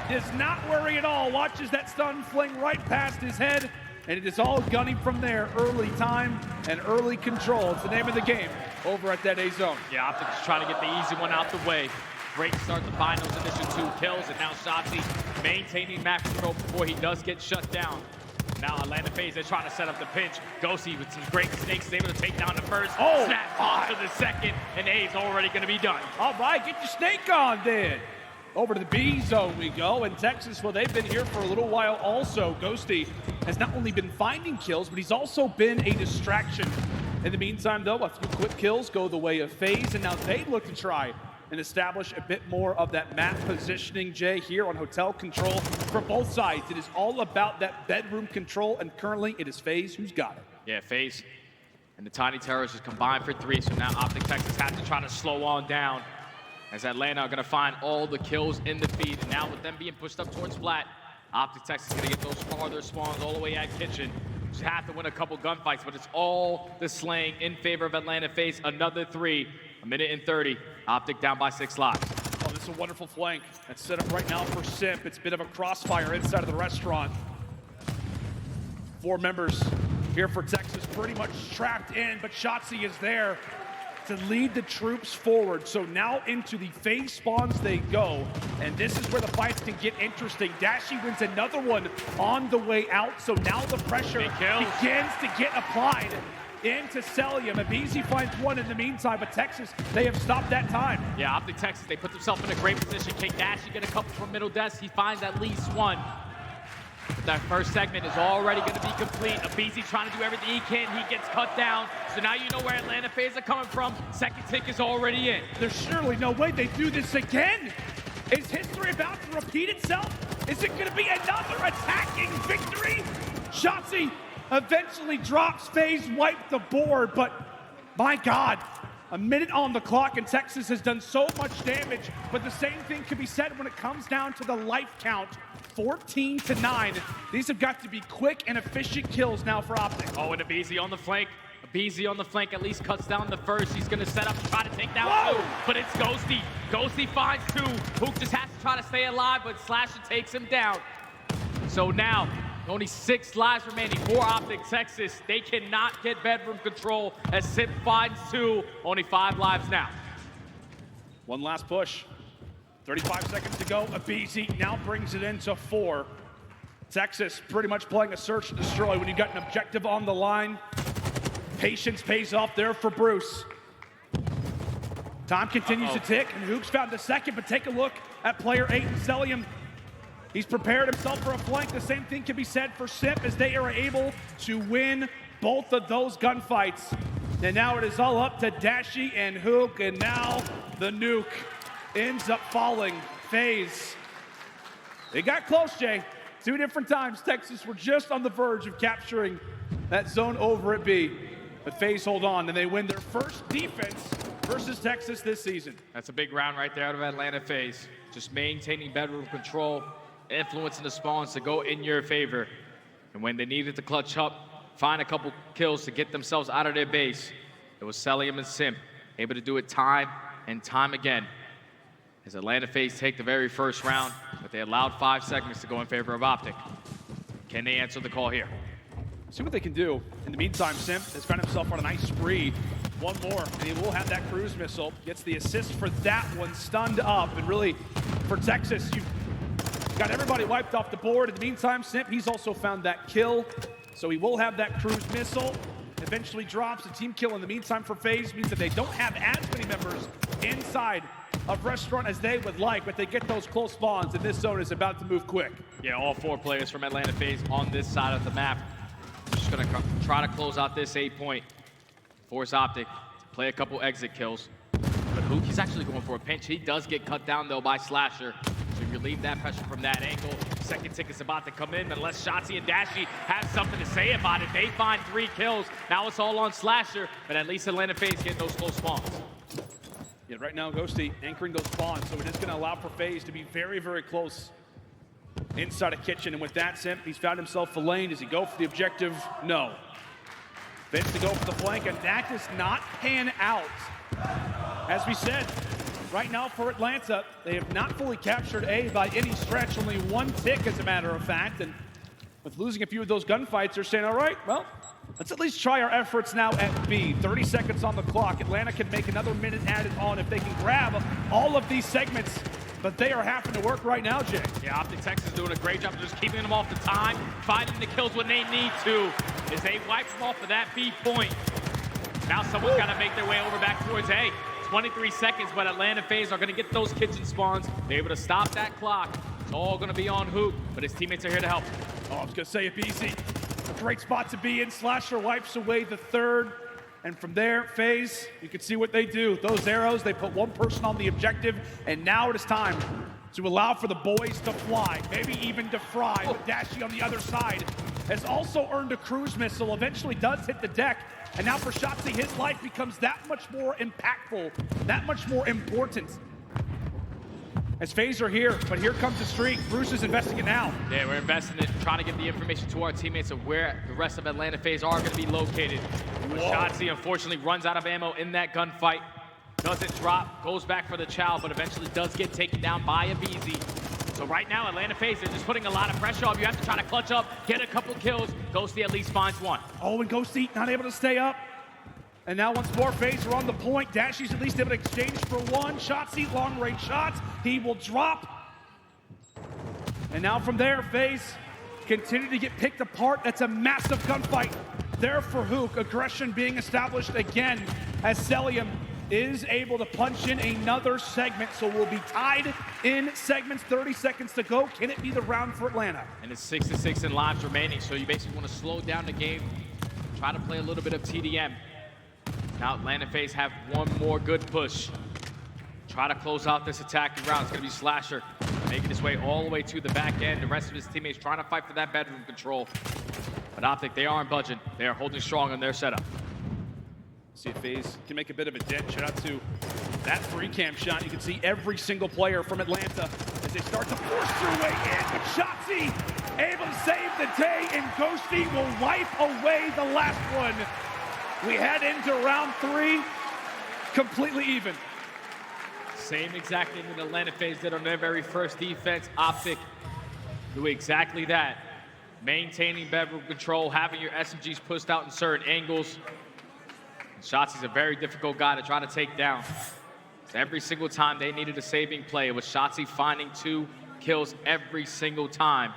does not worry at all. Watches that stun fling right past his head, and it is all gunning from there. Early time and early control. It's the name of the game over at that A zone. Yeah, OpTic is trying to get the easy one out the way. Great start to find those initial 2 kills, and now Shotzi maintaining map control before he does get shut down. Now Atlanta FaZe, they're trying to set up the pinch. Ghosty with some great snakes is able to take down the first. Oh, Snap on to the second, and A's already going to be done. All right, get your snake on then. Over to the B zone we go, and Texas, well, they've been here for a little while also. Ghosty has not only been finding kills, but he's also been a distraction. In the meantime, though, a few quick kills go the way of FaZe, and now they look to try and establish a bit more of that map positioning, Jay, here on Hotel Control for both sides. It is all about that bedroom control, and currently it is FaZe who's got it. Yeah, FaZe and the Tiny Terrors just combined for 3, so now OpTic Texas has to try to slow on down as Atlanta are going to find all the kills in the feed. And now with them being pushed up towards flat, OpTic Texas is going to get those farther spawns all the way at Kitchen. Just have to win a couple gunfights, but it's all the slaying in favor of Atlanta FaZe. Another 3, 1:30. OpTic down by 6 lives. Oh, this is a wonderful flank that's set up right now for Simp. It's a bit of a crossfire inside of the restaurant. 4 members here for Texas pretty much trapped in, but Shotzi is there to lead the troops forward. So now into the FaZe spawns they go, and this is where the fights can get interesting. Dashy wins another one on the way out, so now the pressure begins to get applied into Celium. Abizi finds one in the meantime, but Texas, they have stopped that time. Yeah, OpTic Texas, they put themselves in a great position. K Dashy get a couple from middle desk. He finds at least one. But that first segment is already going to be complete. Abizi trying to do everything he can. He gets cut down. So now you know where Atlanta FaZe are coming from. Second tick is already in. There's surely no way they do this again. Is history about to repeat itself? Is it going to be another attacking victory? Shotzi eventually drops. FaZe wiped the board, but my God, a minute on the clock and Texas has done so much damage, but the same thing can be said when it comes down to the life count. 14-9. These have got to be quick and efficient kills now for OpTic. Oh, and Abizi on the flank. Abizi on the flank at least cuts down the first. He's going to set up to try to take down 2, but it's Ghosty. Ghosty finds 2. Hook just has to try to stay alive, but Slasher takes him down. So now, only 6 lives remaining for OpTic Texas. They cannot get bedroom control as Simp finds 2. Only 5 lives now. One last push. 35 seconds to go. Abizi now brings it into 4. Texas pretty much playing a search and destroy when you got an objective on the line. Patience pays off there for Bruce. Time continues to tick, and Hooks found the second, but take a look at player 8 in Celium. He's prepared himself for a flank. The same thing can be said for Simp as they are able to win both of those gunfights. And now it is all up to Dashy and Hook, and now the nuke ends up falling. FaZe. They got close, Jay. 2 different times. Texas were just on the verge of capturing that zone over at B. But FaZe hold on, and they win their first defense versus Texas this season. That's a big round right there out of Atlanta FaZe. Just maintaining bedroom control, influencing the spawns to go in your favor. And when they needed to clutch up, find a couple kills to get themselves out of their base, it was Celium and Simp able to do it time and time again. As Atlanta FaZe take the very first round, but they allowed 5 seconds to go in favor of OpTic. Can they answer the call here? See what they can do. In the meantime, Simp has found himself on a nice spree. One more, and he will have that cruise missile. Gets the assist for that one, stunned up. And really, for Texas, you've got everybody wiped off the board. In the meantime, Simp, he's also found that kill. So he will have that cruise missile. Eventually drops a team kill in the meantime for FaZe. Means that they don't have as many members inside of restaurant as they would like, but they get those close spawns, and this zone is about to move quick. Yeah, all 4 players from Atlanta FaZe on this side of the map. Just gonna try to close out this 8-point. Force OpTic to play a couple exit kills. But Hook, he's actually going for a pinch. He does get cut down though by Slasher. So you relieve that pressure from that angle. Second tick is about to come in, unless Shotzi and Dashy have something to say about it. They find 3 kills. Now it's all on Slasher, but at least Atlanta FaZe getting those close spawns. Yeah, right now Ghosty anchoring those spawns, so it is going to allow for FaZe to be very, very close inside a kitchen. And with that, Simp, he's found himself filleted. Does he go for the objective? No. Vince to go for the flank, and that does not pan out. As we said, right now for Atlanta, they have not fully captured A by any stretch. Only 1 tick, as a matter of fact. And with losing a few of those gunfights, they're saying, all right, well, let's at least try our efforts now at B. 30 seconds on the clock. Atlanta can make another minute added on if they can grab all of these segments but they are having to work right now, Jay. Yeah, OpTic Texas is doing a great job of just keeping them off the time, finding the kills when they need to, as they wipe them off of that B point. Now someone's got to make their way over back towards A. 23 seconds, but Atlanta FaZe are going to get those kitchen spawns. They're able to stop that clock. It's all going to be on Hoop, but his teammates are here to help. Oh, I was going to say, if easy. Great spot to be in. Slasher wipes away the third. And from there, FaZe, you can see what they do. Those arrows, they put one person on the objective, and now it is time to allow for the boys to fly, maybe even to fry. But Dashy on the other side has also earned a cruise missile, eventually does hit the deck. And now for Shotzzy, his life becomes that much more impactful, that much more important. As FaZe are here, but here comes the streak. Bruce is investing it now. Yeah, we're investing in trying to get the information to our teammates of where the rest of Atlanta FaZe are going to be located. But Shotzzy unfortunately runs out of ammo in that gunfight. Doesn't drop, goes back for the chow, but eventually does get taken down by a BZ. So right now, Atlanta FaZe, they're just putting a lot of pressure on you. You have to try to clutch up, get a couple kills. Ghosty at least finds one. Oh, and Ghosty not able to stay up. And now once more, FaZe are on the point. Dashy's at least able to exchange for one. Shotzzy, long-range shots. He will drop. And now from there, FaZe continue to get picked apart. That's a massive gunfight there for Hook. Aggression being established again as Celium is able to punch in another segment. So we'll be tied in segments, 30 seconds to go. Can it be the round for Atlanta? And it's 6-6 in lives remaining, so you basically want to slow down the game, try to play a little bit of TDM. Now Atlanta FaZe have one more good push. Try to close out this attacking round. It's going to be Slasher making his way all the way to the back end. The rest of his teammates trying to fight for that bedroom control. But OpTic, they aren't budging. They are holding strong on their setup. See if FaZe can make a bit of a dent. Shout out to that free cam shot. You can see every single player from Atlanta as they start to force their way in. But Shotzzy able to save the day, and Ghosty will wipe away the last one. We head into round 3 completely even. Same exact thing that Atlanta FaZe did on their very first defense. OpTic do exactly that. Maintaining bedroom control, having your SMGs pushed out in certain angles. Shotzzy's a very difficult guy to try to take down. Every single time they needed a saving play, it was Shotzzy finding 2 kills every single time.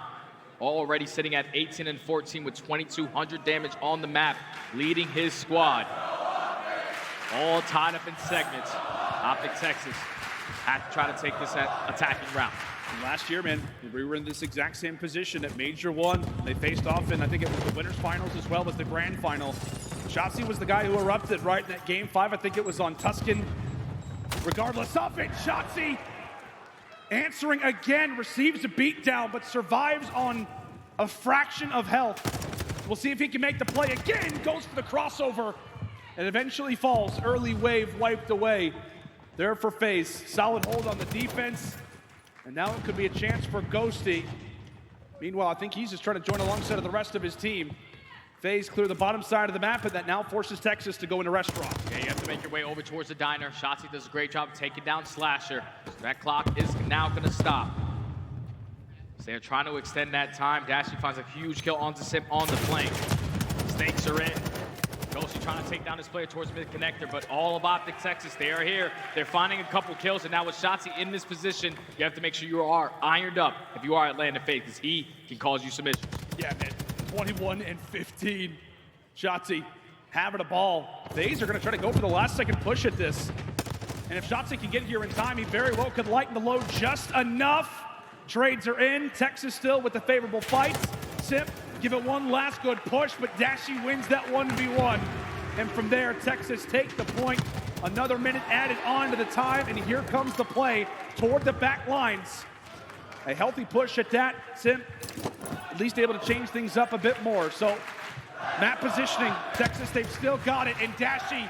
Already sitting at 18 and 14 with 2,200 damage on the map, leading his squad. All tied up in segments. OpTic Texas had to try to take this attacking round. And last year, man, we were in this exact same position at Major 1. They faced off in, I think it was the winners finals as well as the grand final. Shotzzy was the guy who erupted right in that game 5. I think it was on Tuscan. Regardless of it, Shotzzy answering again, receives a beatdown, but survives on a fraction of health. We'll see if he can make the play again, goes for the crossover, and eventually falls. Early wave wiped away. There for FaZe. Solid hold on the defense, and now it could be a chance for Ghosty. Meanwhile, I think he's just trying to join alongside of the rest of his team. FaZe clear the bottom side of the map, and that now forces Texas to go into restaurant. Yeah, you have to make your way over towards the diner. Shotzzy does a great job of taking down Slasher. So that clock is now going to stop. So they're trying to extend that time. Dashy finds a huge kill onto Sim on the flank. Snakes are in. Ghosty trying to take down this player towards mid-connector, but all of OpTic Texas, they are here. They're finding a couple kills, and now with Shotzzy in this position, you have to make sure you are ironed up if you are Atlanta FaZe, because he can cause you submissions. Yeah, man. 21 and 15. Shotzzy having a ball. FaZe are going to try to go for the last second push at this. And if Shotzzy can get here in time, he very well could lighten the load just enough. Trades are in. Texas still with the favorable fights. Simp, give it one last good push, but Dashy wins that 1v1. And from there, Texas take the point. Another minute added on to the time, and here comes the play toward the back lines. A healthy push at that. Simp at least able to change things up a bit more. So map positioning, Texas, they've still got it, and Dashy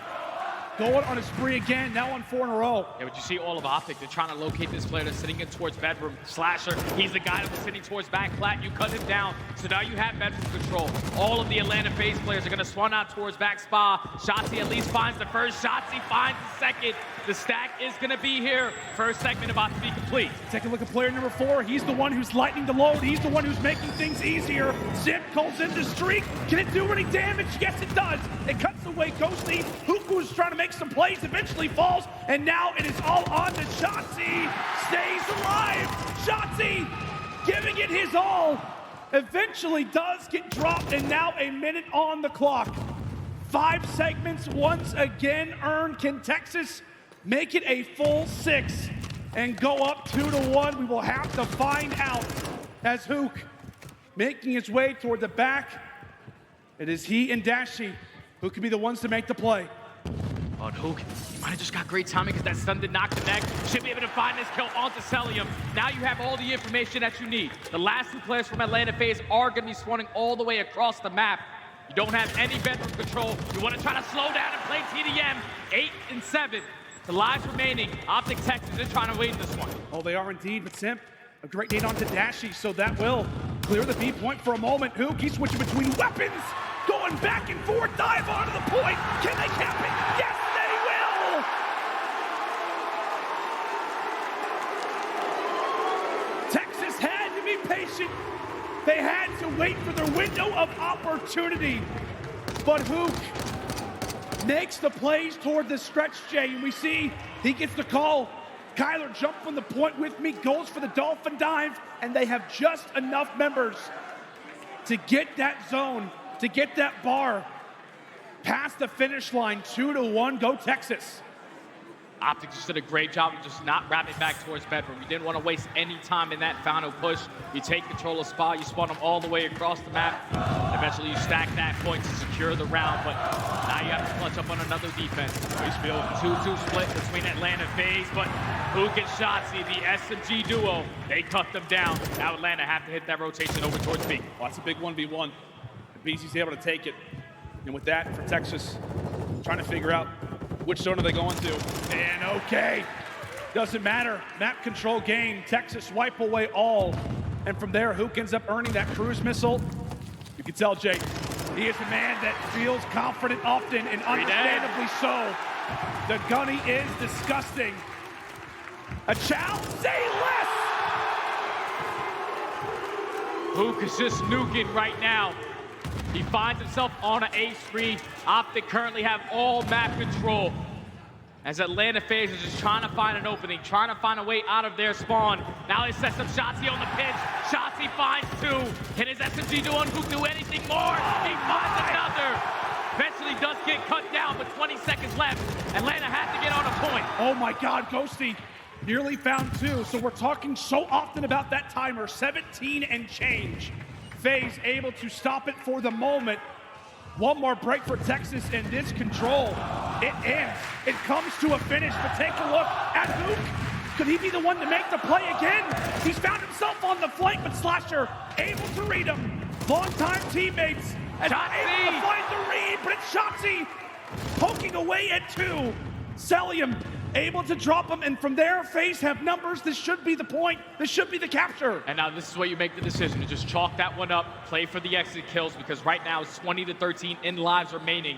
going on a spree again, now on 4 in a row. Yeah, but you see all of OpTic, they're trying to locate this player that's sitting in towards bedroom. Slasher, he's the guy that was sitting towards back flat. You cut him down, so now you have bedroom control. All of the Atlanta FaZe players are going to swan out towards back spa. Shotzzy at least finds the first. Shotzzy finds the second. The stack is going to be here. First segment about to be complete. Take a look at player number 4. He's the one who's lightening the load. He's the one who's making things easier. Zip calls in the streak. Can it do any damage? Yes, it does. It cuts the away Ghosty. Huku's trying to make some plays, eventually falls, and now it is all on to Shotzi. Stays alive. Shotzi giving it his all. Eventually does get dropped, and now a minute on the clock. 5 segments once again earned. Can Texas make it a full 6 and go up 2-1? We will have to find out as Hook making his way toward the back. It is he and Dashi who could be the ones to make the play. On Hook, he might have just got great timing because that stun did not connect. Should be able to find this kill onto Celium. Now you have all the information that you need. The last 2 players from Atlanta FaZe are going to be spawning all the way across the map. You don't have any bedroom control. You want to try to slow down and play TDM. 8 and 7. The lives remaining. OpTic Texas is trying to win this one. Oh, they are indeed, but Simp, a great nade onto Dashi, so that will clear the B point for a moment. Hook, he's switching between weapons, going back and forth, dive onto the point. Can they cap it? Yes, they will! Texas had to be patient. They had to wait for their window of opportunity. But Hook makes the plays toward the stretch J, and we see he gets the call. Kyler jumped from the point with me, goes for the dolphin dive, and they have just enough members to get that zone, to get that bar past the finish line. 2-1, go Texas. OpTic just did a great job of just not wrapping back towards bedroom. You didn't want to waste any time in that final push. You take control of spot, you spawn them all the way across the map. Eventually you stack that point to secure the round, but now you have to clutch up on another defense. We feel 2-2 split between Atlanta FaZe, but Hook and Shotzi, the SMG duo, they cut them down. Now Atlanta have to hit that rotation over towards B. Well, that's a big 1v1. BC's able to take it. And with that, for Texas, trying to figure out which zone are they going to? And okay, doesn't matter. Map control gain. Texas wipe away all. And from there, Hook ends up earning that cruise missile. You can tell, Jake, he is a man that feels confident often, and understandably so. The gunny is disgusting. A chow, say less! Hook is just nuking right now. He finds himself on an ace-3. OpTic currently have all map control. As Atlanta FaZe is just trying to find an opening, trying to find a way out of their spawn. Now he sets up Shotzi on the pinch. Shotzi finds 2. Can his SMG do on Hook do anything more? He finds another. Eventually does get cut down, but 20 seconds left. Atlanta has to get on a point. Oh my God, Ghosty nearly found 2. So we're talking so often about that timer, 17 and change. FaZe able to stop it for the moment. One more break for Texas, and this control, it ends. It comes to a finish, but take a look at Hook. Could he be the one to make the play again? He's found himself on the flank, but Slasher able to read him. Longtime teammates, and able to find the read, but it's Shotzi poking away at 2. Celium able to drop him, and from there, FaZe have numbers. This should be the point. This should be the capture. And now this is where you make the decision to just chalk that one up, play for the exit kills, because right now it's 20-13 in lives remaining.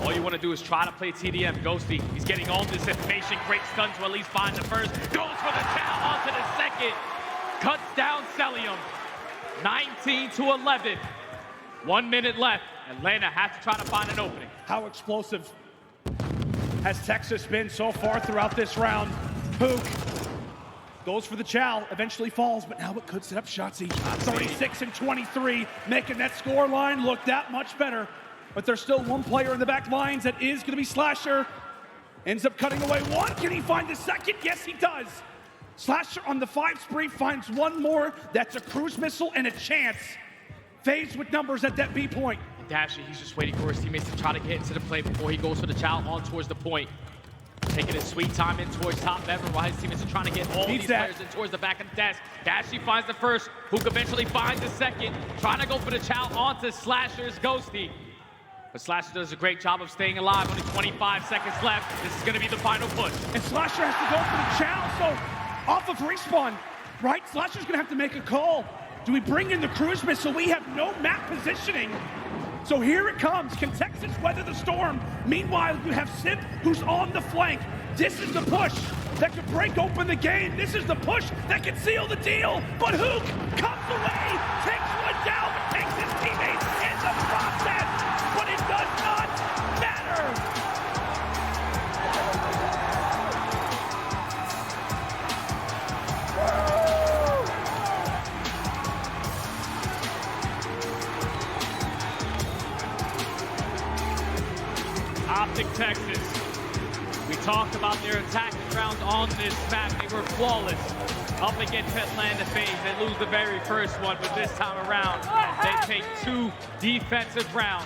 All you want to do is try to play TDM. Ghosty, he's getting all this information. Great stun to at least find the first. Goes for the chow onto the second. Cuts down Celium. 19-11. 1 minute left. Atlanta has to try to find an opening. How explosive has Texas been so far throughout this round? Hook goes for the chow, eventually falls, but now it could set up Shotzi. 36 and 23, making that score line look that much better. But there's still one player in the back lines that is going to be Slasher. Ends up cutting away 1. Can he find the second? Yes, he does. Slasher on the 5 spree finds 1 more. That's a cruise missile and a chance. FaZe with numbers at that B point. Dashi, he's just waiting for his teammates to try to get into the play before he goes for the chow on towards the point. Taking his sweet time in towards top Bever while his teammates are trying to get all these players in towards the back of the desk. Dashi finds the first. Hook eventually finds the second. Trying to go for the chow onto Slasher's Ghosty. But Slasher does a great job of staying alive. Only 25 seconds left. This is going to be the final push. And Slasher has to go for the chow, so off of respawn, right? Slasher's going to have to make a call. Do we bring in the cruise missile? We have no map positioning. So here it comes. Can Texas weather the storm? Meanwhile, you have Simp, who's on the flank. This is the push that could break open the game. This is the push that can seal the deal. But Hook comes away, takes one down, but takes his teammates in the process. But it OpTic Texas. We talked about their attacking rounds on this map. They were flawless. Up against Atlanta FaZe, they lose the very first one, but this time around, they take 2 defensive rounds,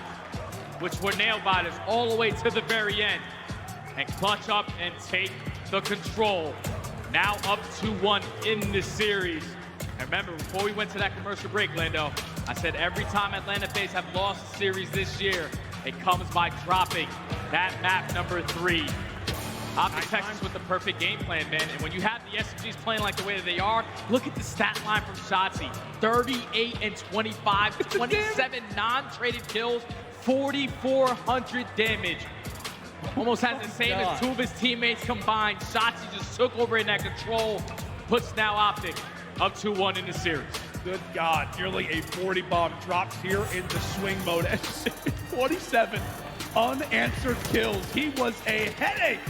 which were nailed biters all the way to the very end, and clutch up and take the control. Now up 2-1 in the series. And remember, before we went to that commercial break, Lando, I said every time Atlanta FaZe have lost a series this year, it comes by dropping that map number 3. OpTic Texas with the perfect game plan, man. And when you have the SMGs playing like the way that they are, look at the stat line from Shotzzy. 38 and 25, 27 non-traded kills, 4,400 damage. Almost has the same as 2 of his teammates combined. Shotzzy just took over in that control, puts now OpTic up 2-1 in the series. Good God, nearly a 40 bomb drops here into swing mode. 27 unanswered kills. He was a headache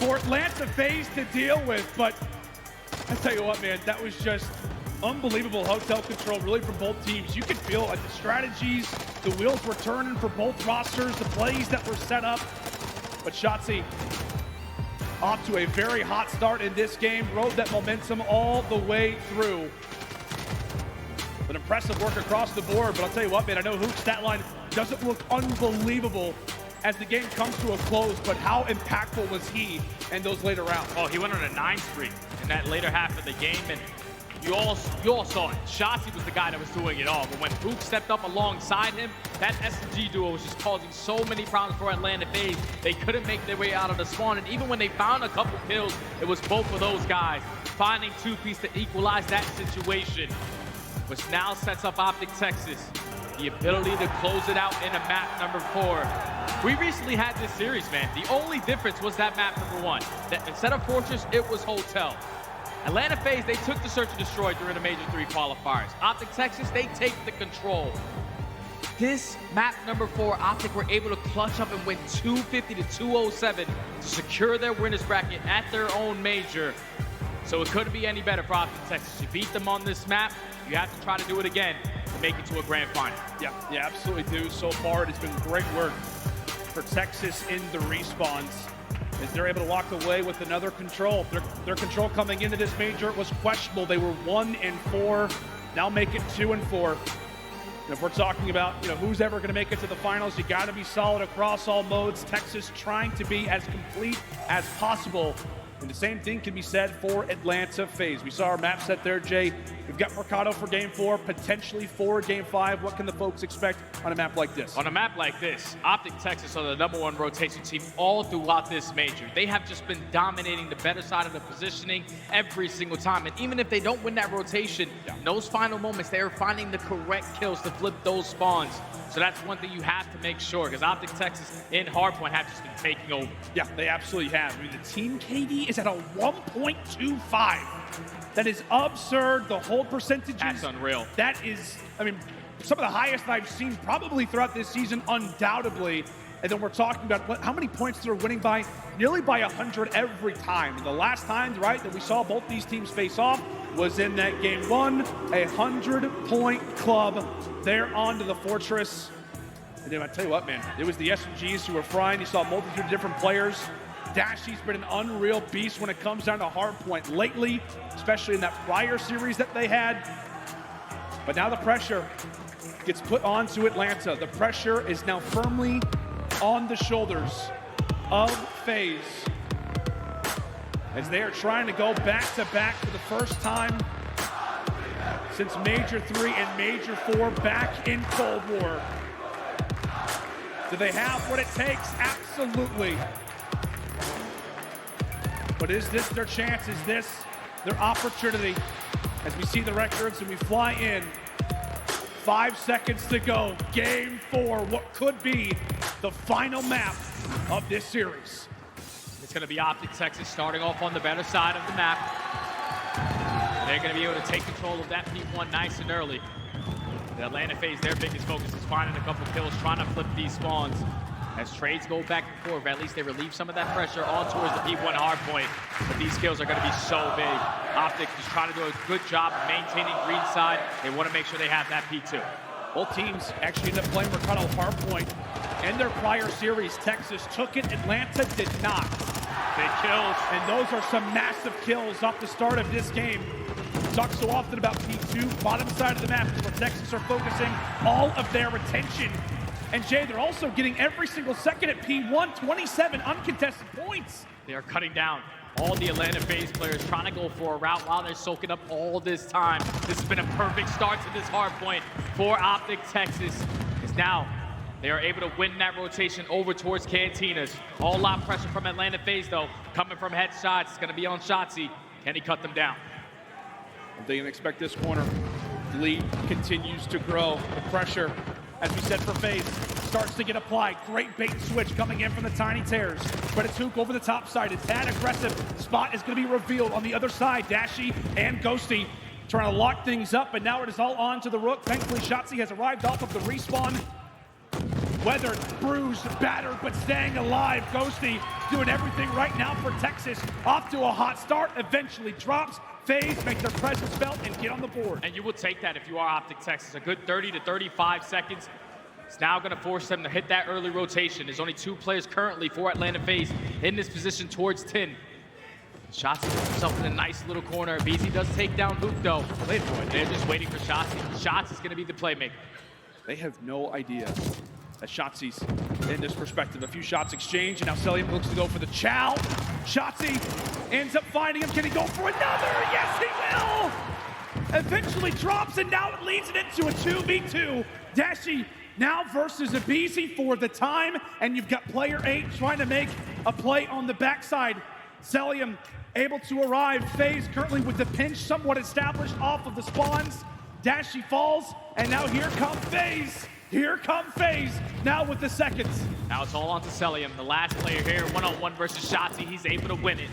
for Atlanta FaZe to deal with, but I tell you what, man, that was just unbelievable hotel control, really, from both teams. You could feel like the strategies, the wheels were turning for both rosters, the plays that were set up. But Shotzzy off to a very hot start in this game, rode that momentum all the way through. But impressive work across the board. But I'll tell you what, man, I know Hoop's stat line doesn't look unbelievable as the game comes to a close, but how impactful was he in those later rounds? Oh, he went on a 9 streak in that later half of the game, and you all saw it. Shotzzy was the guy that was doing it all, but when Hoop stepped up alongside him, that SMG duo was just causing so many problems for Atlanta FaZe. They couldn't make their way out of the spawn, and even when they found a couple kills, it was both of those guys finding 2-piece to equalize that situation, which now sets up OpTic Texas the ability to close it out in a map number 4. We recently had this series, man. The only difference was that map number 1. That instead of Fortress, it was Hotel. Atlanta FaZe, they took the search and destroy during the Major III Qualifiers. OpTic Texas, they take the control. This map number 4, OpTic were able to clutch up and win 250 to 207 to secure their winners bracket at their own major. So it couldn't be any better for OpTic Texas. You beat them on this map, you have to try to do it again to make it to a grand final. Yeah, absolutely do. So far, it has been great work for Texas in the respawns as they're able to walk away with another control. Their control coming into this major was questionable. They were 1-4, now make it 2-4. And if we're talking about, who's ever going to make it to the finals, you got to be solid across all modes. Texas trying to be as complete as possible. And the same thing can be said for Atlanta FaZe. We saw our map set there, Jay. We've got Mercado for Game 4, potentially for Game 5. What can the folks expect on a map like this? On a map like this, OpTic Texas are the #1 rotation team all throughout this major. They have just been dominating the better side of the positioning every single time. And even if they don't win that rotation, in those final moments, they are finding the correct kills to flip those spawns. So that's one thing you have to make sure, because OpTic Texas in Hardpoint have just been taking over. Yeah, they absolutely have. I mean, the team KD is at a 1.25. That is absurd. The hold percentages. That's unreal. That is, some of the highest I've seen probably throughout this season, undoubtedly. And then we're talking about how many points they're winning by, nearly by 100 every time. And the last times, right, that we saw both these teams face off was in that game 1, 100-point club. They're on to the Fortress. And then I tell you what, man, it was the SMGs who were frying. You saw a multitude of different players. Dashy's been an unreal beast when it comes down to hardpoint lately, especially in that prior series that they had. But now the pressure gets put onto Atlanta. The pressure is now firmly on the shoulders of FaZe as they are trying to go back-to-back for the first time since Major 3 and Major 4 back in Cold War. Do they have what it takes? Absolutely. But is this their chance? Is this their opportunity? As we see the records and we fly in, 5 seconds to go. Game 4, what could be the final map of this series. It's going to be OpTic Texas starting off on the better side of the map. They're going to be able to take control of that P1 nice and early. The Atlanta FaZe, their biggest focus is finding a couple kills, trying to flip these spawns. As trades go back and forth, at least they relieve some of that pressure on towards the P1 hardpoint. But these kills are going to be so big. OpTic is trying to do a good job of maintaining green side. They want to make sure they have that P2. Both teams actually end up playing Mercado hardpoint In their prior series, Texas took it, Atlanta did not. Big kills. And those are some massive kills off the start of this game. We talk so often about P2, bottom side of the map, where Texas are focusing all of their attention. And Jay, they're also getting every single second at P1, 27 uncontested points. They are cutting down all the Atlanta FaZe players, trying to go for a route while they're soaking up all this time. This has been a perfect start to this hard point for OpTic Texas. As now they are able to win that rotation over towards Cantinas. All lot pressure from Atlanta FaZe though, coming from headshots. It's gonna be on Shotzi. Can he cut them down? They can expect this corner. The lead continues to grow. The pressure, as we said for FaZe, starts to get applied. Great bait and switch coming in from the Tiny Tears. But it's Hook over the top side. It's that aggressive. Spot is going to be revealed on the other side. Dashy and Ghosty trying to lock things up, but now it is all on to the Rook. Thankfully, Shotzi has arrived off of the respawn. Weathered, bruised, battered, but staying alive. Ghosty doing everything right now for Texas. Off to a hot start, eventually drops. FaZe make their presence felt and get on the board. And you will take that if you are OpTic Texas. A good 30 to 35 seconds. It's now going to force them to hit that early rotation. There's only 2 players currently for Atlanta FaZe in this position towards 10. Shotzi puts himself in a nice little corner. BZ does take down Hook though. They're just waiting for Shotzi. Shotzi is going to be the playmaker. They have no idea that Shotzi's in this perspective. A few shots exchanged, and now Celium looks to go for the chow. Shotzi ends up finding him. Can he go for another? Yes, he will! Eventually drops, and now it leads it into a 2v2. Dashy now versus Abizi for the time, and you've got player 8 trying to make a play on the backside. Celium able to arrive. FaZe currently with the pinch somewhat established off of the spawns. Dashy falls, and now here come FaZe. Here come FaZe, now with the seconds. Now it's all on to Celium, the last player here, one-on-one versus Shotzi. He's able to win it.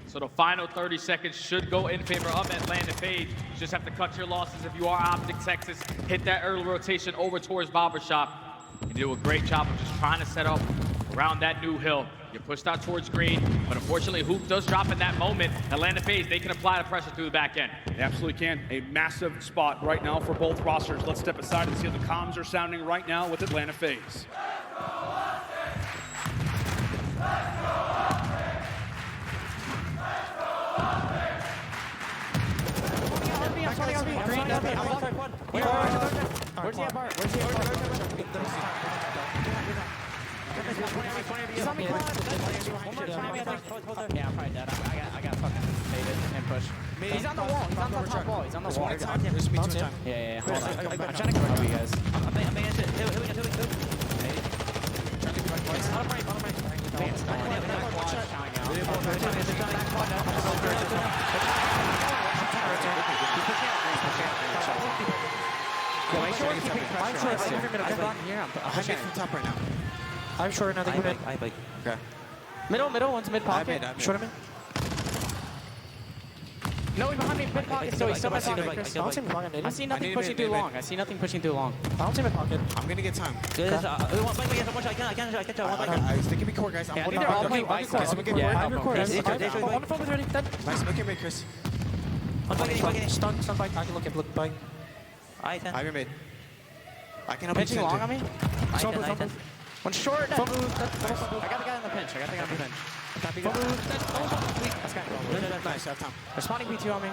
So the final 30 seconds should go in favor of Atlanta FaZe. You just have to cut your losses if you are OpTic Texas. Hit that early rotation over towards Barbershop. You do a great job of just trying to set up around that new hill. You pushed out towards green, but unfortunately Hoop does drop in that moment. Atlanta FaZe, they can apply the pressure through the back end. They absolutely can. A massive spot right now for both rosters. Let's step aside and see how the comms are sounding right now with Atlanta FaZe. Where's he at, Bart? Where's he at, Bart? He's on me, one more time. Yeah, I'm probably dead. I got fucking baited and pushed. He's on the wall. He's on the top wall. He's on the wall. There's me 2 times. Yeah. Hold on. I'm trying to cover you guys. I'm paying it. I'm short another unit. Okay. Middle, one's mid pocket. Short him in. No, he's behind me, mid pocket, so he's still mid pocket. I see nothing pushing too long. I don't see mid pocket. I'm gonna get time. They can be core, guys. I'm holding on. Ready. Nice, make it mid, Chris. Stun bike. I can look bike. I have mid. I can help you. Pinching long on me. One short. I got the guy in the pinch. Nice, I have time. Responding P2 on me.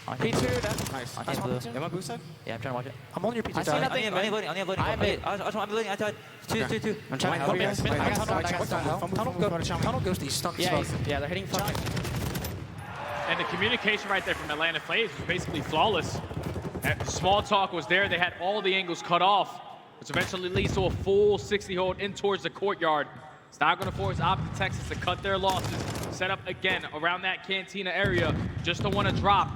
P2, that's Nice. Am I boosted? Yeah, I'm trying to watch it. I'm on your P2 I see nothing. I'm loading. I'm loading. I thought two. I'm trying to help you. Tunnel ghosty stuck. Yeah, they're hitting fucking. And the communication right there from Atlanta FaZe was basically flawless. And small talk was there. They had all the angles cut off, which eventually leads to a full 60 hold in towards the courtyard. It's now going to force OpTic Texas to cut their losses, set up again around that Cantina area, just to want to drop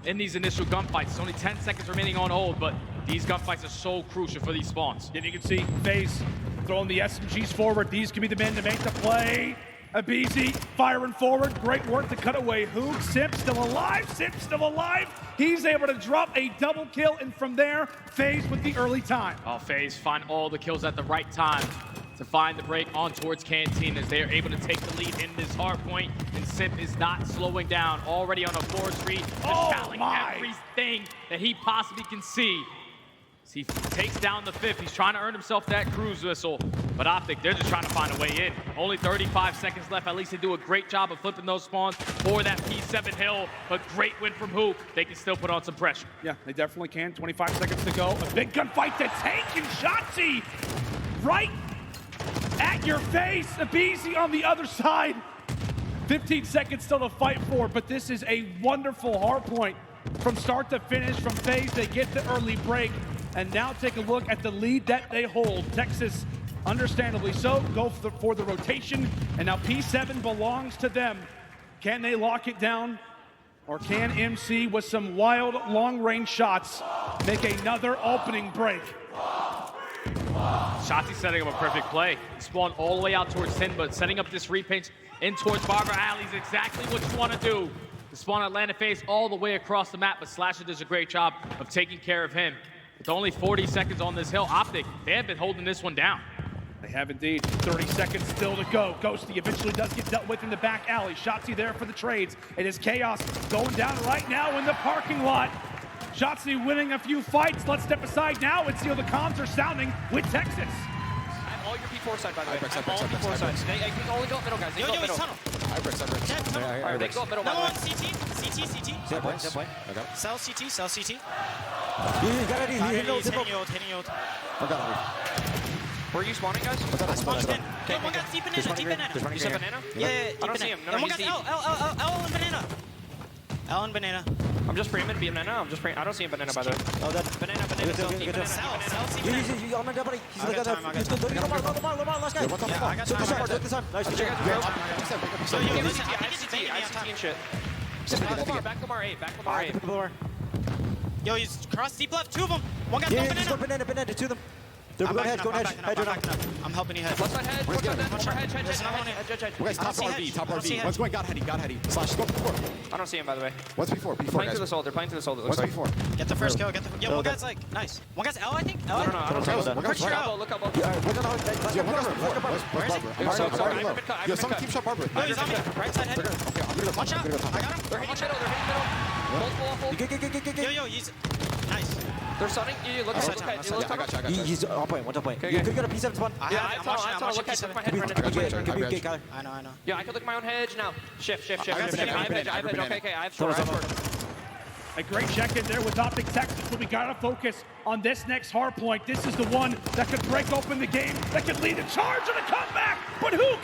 in these initial gunfights. It's only 10 seconds remaining on hold, but these gunfights are so crucial for these spawns. And you can see FaZe throwing the SMGs forward. These can be the men to make the play. Abizi firing forward. Great work to cut away Hoog. Simp still alive. He's able to drop a double kill, and from there, FaZe with the early time. Oh, FaZe find all the kills at the right time to find the break on towards Canteen as they are able to take the lead in this hard point, and Simp is not slowing down. Already on a 4-3, just tallying everything that he possibly can see. He takes down the 5th. He's trying to earn himself that cruise whistle. But OpTic, they're just trying to find a way in. Only 35 seconds left. At least they do a great job of flipping those spawns for that P7 hill. But great win from Hook. They can still put on some pressure. Yeah, they definitely can. 25 seconds to go. A big gunfight to Tank and Shotzi right at your face. aBeZy on the other side. 15 seconds still to fight for, but this is a wonderful hard point from start to finish from FaZe. They get the early break, and now take a look at the lead that they hold. Texas, understandably so, go for the rotation, and now P7 belongs to them. Can they lock it down, or can MC, with some wild long-range shots, make another opening break? Shotzi setting up a perfect play. He spawned all the way out towards 10, but setting up this repaint in towards Barber Alley is exactly what you want to do. The spawn Atlanta FaZe all the way across the map, but Slasher does a great job of taking care of him. With only 40 seconds on this hill, OpTic, they have been holding this one down. They have indeed. 30 seconds still to go. Ghosty eventually does get dealt with in the back alley. Shotzi there for the trades. It is chaos going down right now in the parking lot. Shotzi winning a few fights. Let's step aside now and see how the comms are sounding with Texas. I'm all your P4 side, by the way. I'm all P4 side. They can only go up middle, guys. They go up middle. Alright, they go up middle, by the way. CT. Cell CT, cell CT. Hitting you. Where are you spawning, guys? I spawned in. Okay, One got deep banana. You said banana? Yeah, I don't see him. No, one he's got deep. L and banana. L and banana. I'm just framing banana. I'm just framing. I don't see him banana, by the way. Oh, that. Banana, cell, T, banana, Cell banana. CT. You on my buddy. He's like I got that. time, I got He's good. Lamar, last guy. Yeah, I got time. Took the time. Nice. So I you have listen, CT, I I think have it's CT, I have CT and shit. Back Lamar 8, back Lamar 8. Yo, he's cross deep left, 2 of them. One got no He's got banana. banana to them. Go I'm ahead, backing up. I'm helping you head. Left side head, left side head, left side head, There's another one hedge. Guys, top RV. One's going got heady. Slash, go before. I don't see him, by the way. What's before? Playing Guys. through the soldier, playing through the soldier. What's before? Get the first kill. Yo, one guy's like, nice. One guy's L, I think. L? I don't know, I don't know. I'm pretty sure L. Look up. Yo, someone keep shot Barbara. No, he's on me. Right side head. Okay, I'm gonna Watch out. I got him. They're hitting middle. Multiple off hold. Yo, he's nice. They're sunning. You look at I got you. He's on point. You could get a P7 spawn. I'm watching P7. I know. Yeah, I could look at my own hedge now. Shift. I have hedge. Okay, I have short. A great check in there with OpTic Texas, but we gotta focus on this next hard point. This is the one that could break open the game, that could lead a charge and a comeback. But Hook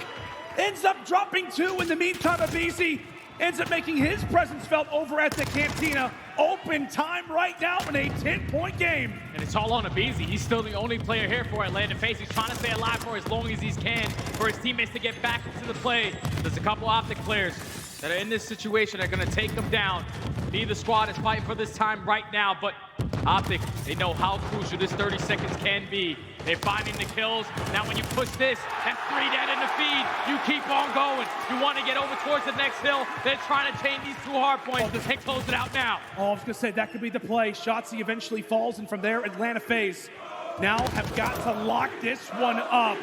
ends up dropping 2 in the meantime. aBeZy ends up making his presence felt over at the Cantina. Open time right now in a 10-point game. And it's all on aBeZy. He's still the only player here for Atlanta FaZe. He's trying to stay alive for as long as he can for his teammates to get back into the play. There's a couple OpTic players that are in this situation are going to take them down. Neither squad is fighting for this time right now, but OpTic, they know how crucial this 30 seconds can be. They're finding the kills. Now when you push this and 3 dead in the feed, you keep on going. You want to get over towards the next hill. They're trying to chain these 2 hard points and close it out now. Oh, I was gonna say that could be the play. Shotzi eventually falls, and from there, Atlanta FaZe now have got to lock this one up.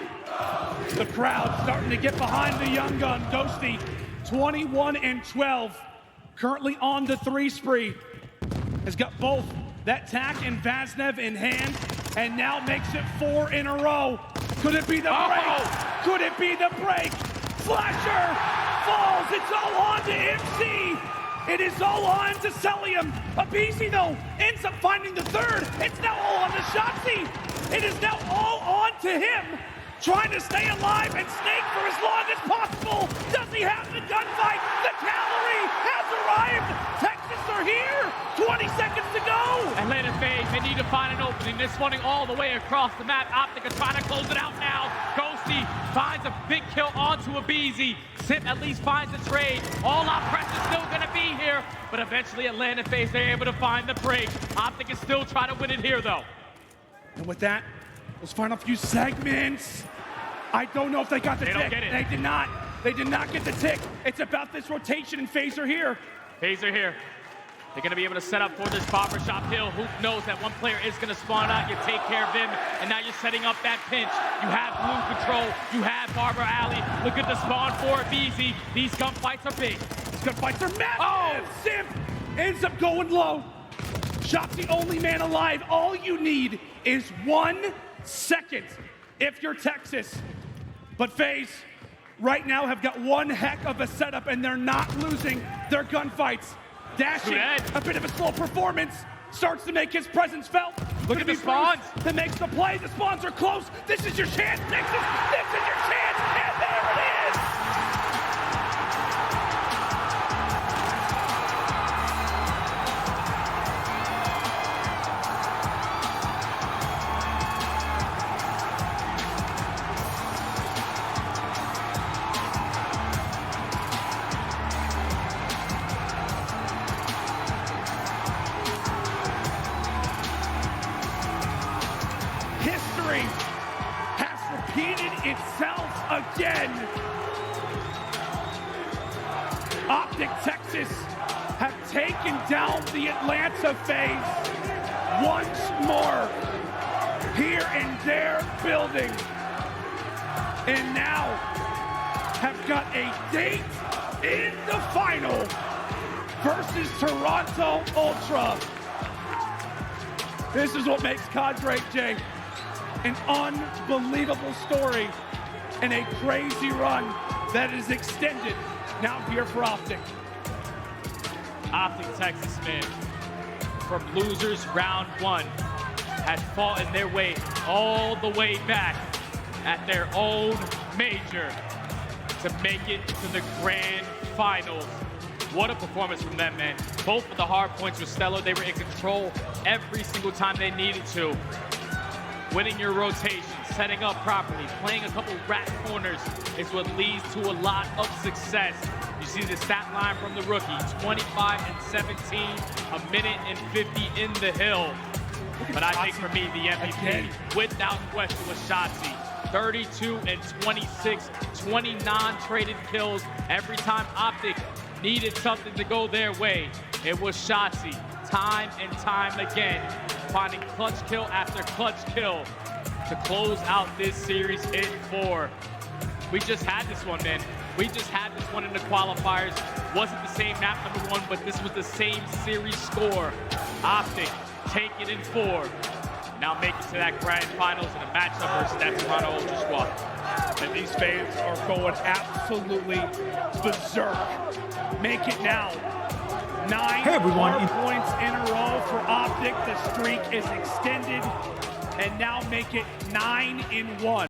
The crowd starting to get behind the young gun. Ghosty, 21 and 12, currently on the 3 spree. Has got both that TAC and Vaznev in hand, and now makes it 4 in a row. Could it be the break? Could it be the break? Flasher falls. It's all on to MC. It is all on to Celium. aBeZy, though, ends up finding the 3rd. It's now all on to Shotzi. It is now all on to him, trying to stay alive and snake for as long as possible. Does he have the gunfight? The cavalry has arrived. Texas are here. 20 seconds to go. Atlanta FaZe, they need to find an opening. They're spawning all the way across the map. OpTic are trying to close it out now. Ghosty finds a big kill onto aBeZy. Sip at least finds a trade. All our pressure's still gonna be here, but eventually Atlanta FaZe, they're able to find the break. OpTic is still trying to win it here, though. And with that, let's find a few segments. I don't know if they got the tick. They don't get it. They did not. They did not get the tick. It's about this rotation, and FaZe are here. FaZe are here. They're going to be able to set up for this barbershop hill. Hoop knows that one player is going to spawn out. You take care of him, and now you're setting up that pinch. You have blue control. You have Barber Alley. Look at the spawn for aBeZy. These gunfights are big. These gunfights are massive. Simp ends up going low. Shop's the only man alive. All you need is 1 second if you're Texas. But FaZe right now have got one heck of a setup, and they're not losing their gunfights. Dashing, a bit of a slow performance, starts to make his presence felt. Look at the spawns. That makes the play. The spawns are close. This is your chance, Texas. This is your chance, and there it is. History has repeated itself again. OpTic Texas have taken down the Atlanta FaZe once more here in their building, and now have got a date in the final versus Toronto Ultra. This is what makes COD great, Jay. An unbelievable story and a crazy run that is extended now here for OpTic. OpTic Texas, man, from losers round 1, has fought in their way all the way back at their own major to make it to the grand finals. What a performance from them, man. Both of the hard points were stellar. They were in control every single time they needed to. Winning your rotation, setting up properly, playing a couple rat corners is what leads to a lot of success. You see the stat line from the rookie, 25 and 17, a minute and 50 in the hill. But I think for me, the MVP, without question, was Shotzi. 32 and 26, 20 non-traded kills. Every time OpTic needed something to go their way, it was Shotzi. Time and time again, finding clutch kill after clutch kill to close out this series in 4. We just had this one, man. We just had this one in the qualifiers. Wasn't the same map number 1, but this was the same series score. OpTic take it in 4. Now make it to that grand finals in a matchup versus that Toronto Ultra squad. And these fans are going absolutely berserk. Make it now. 9 points in a row for OpTic. The streak is extended, and now make it 9-1.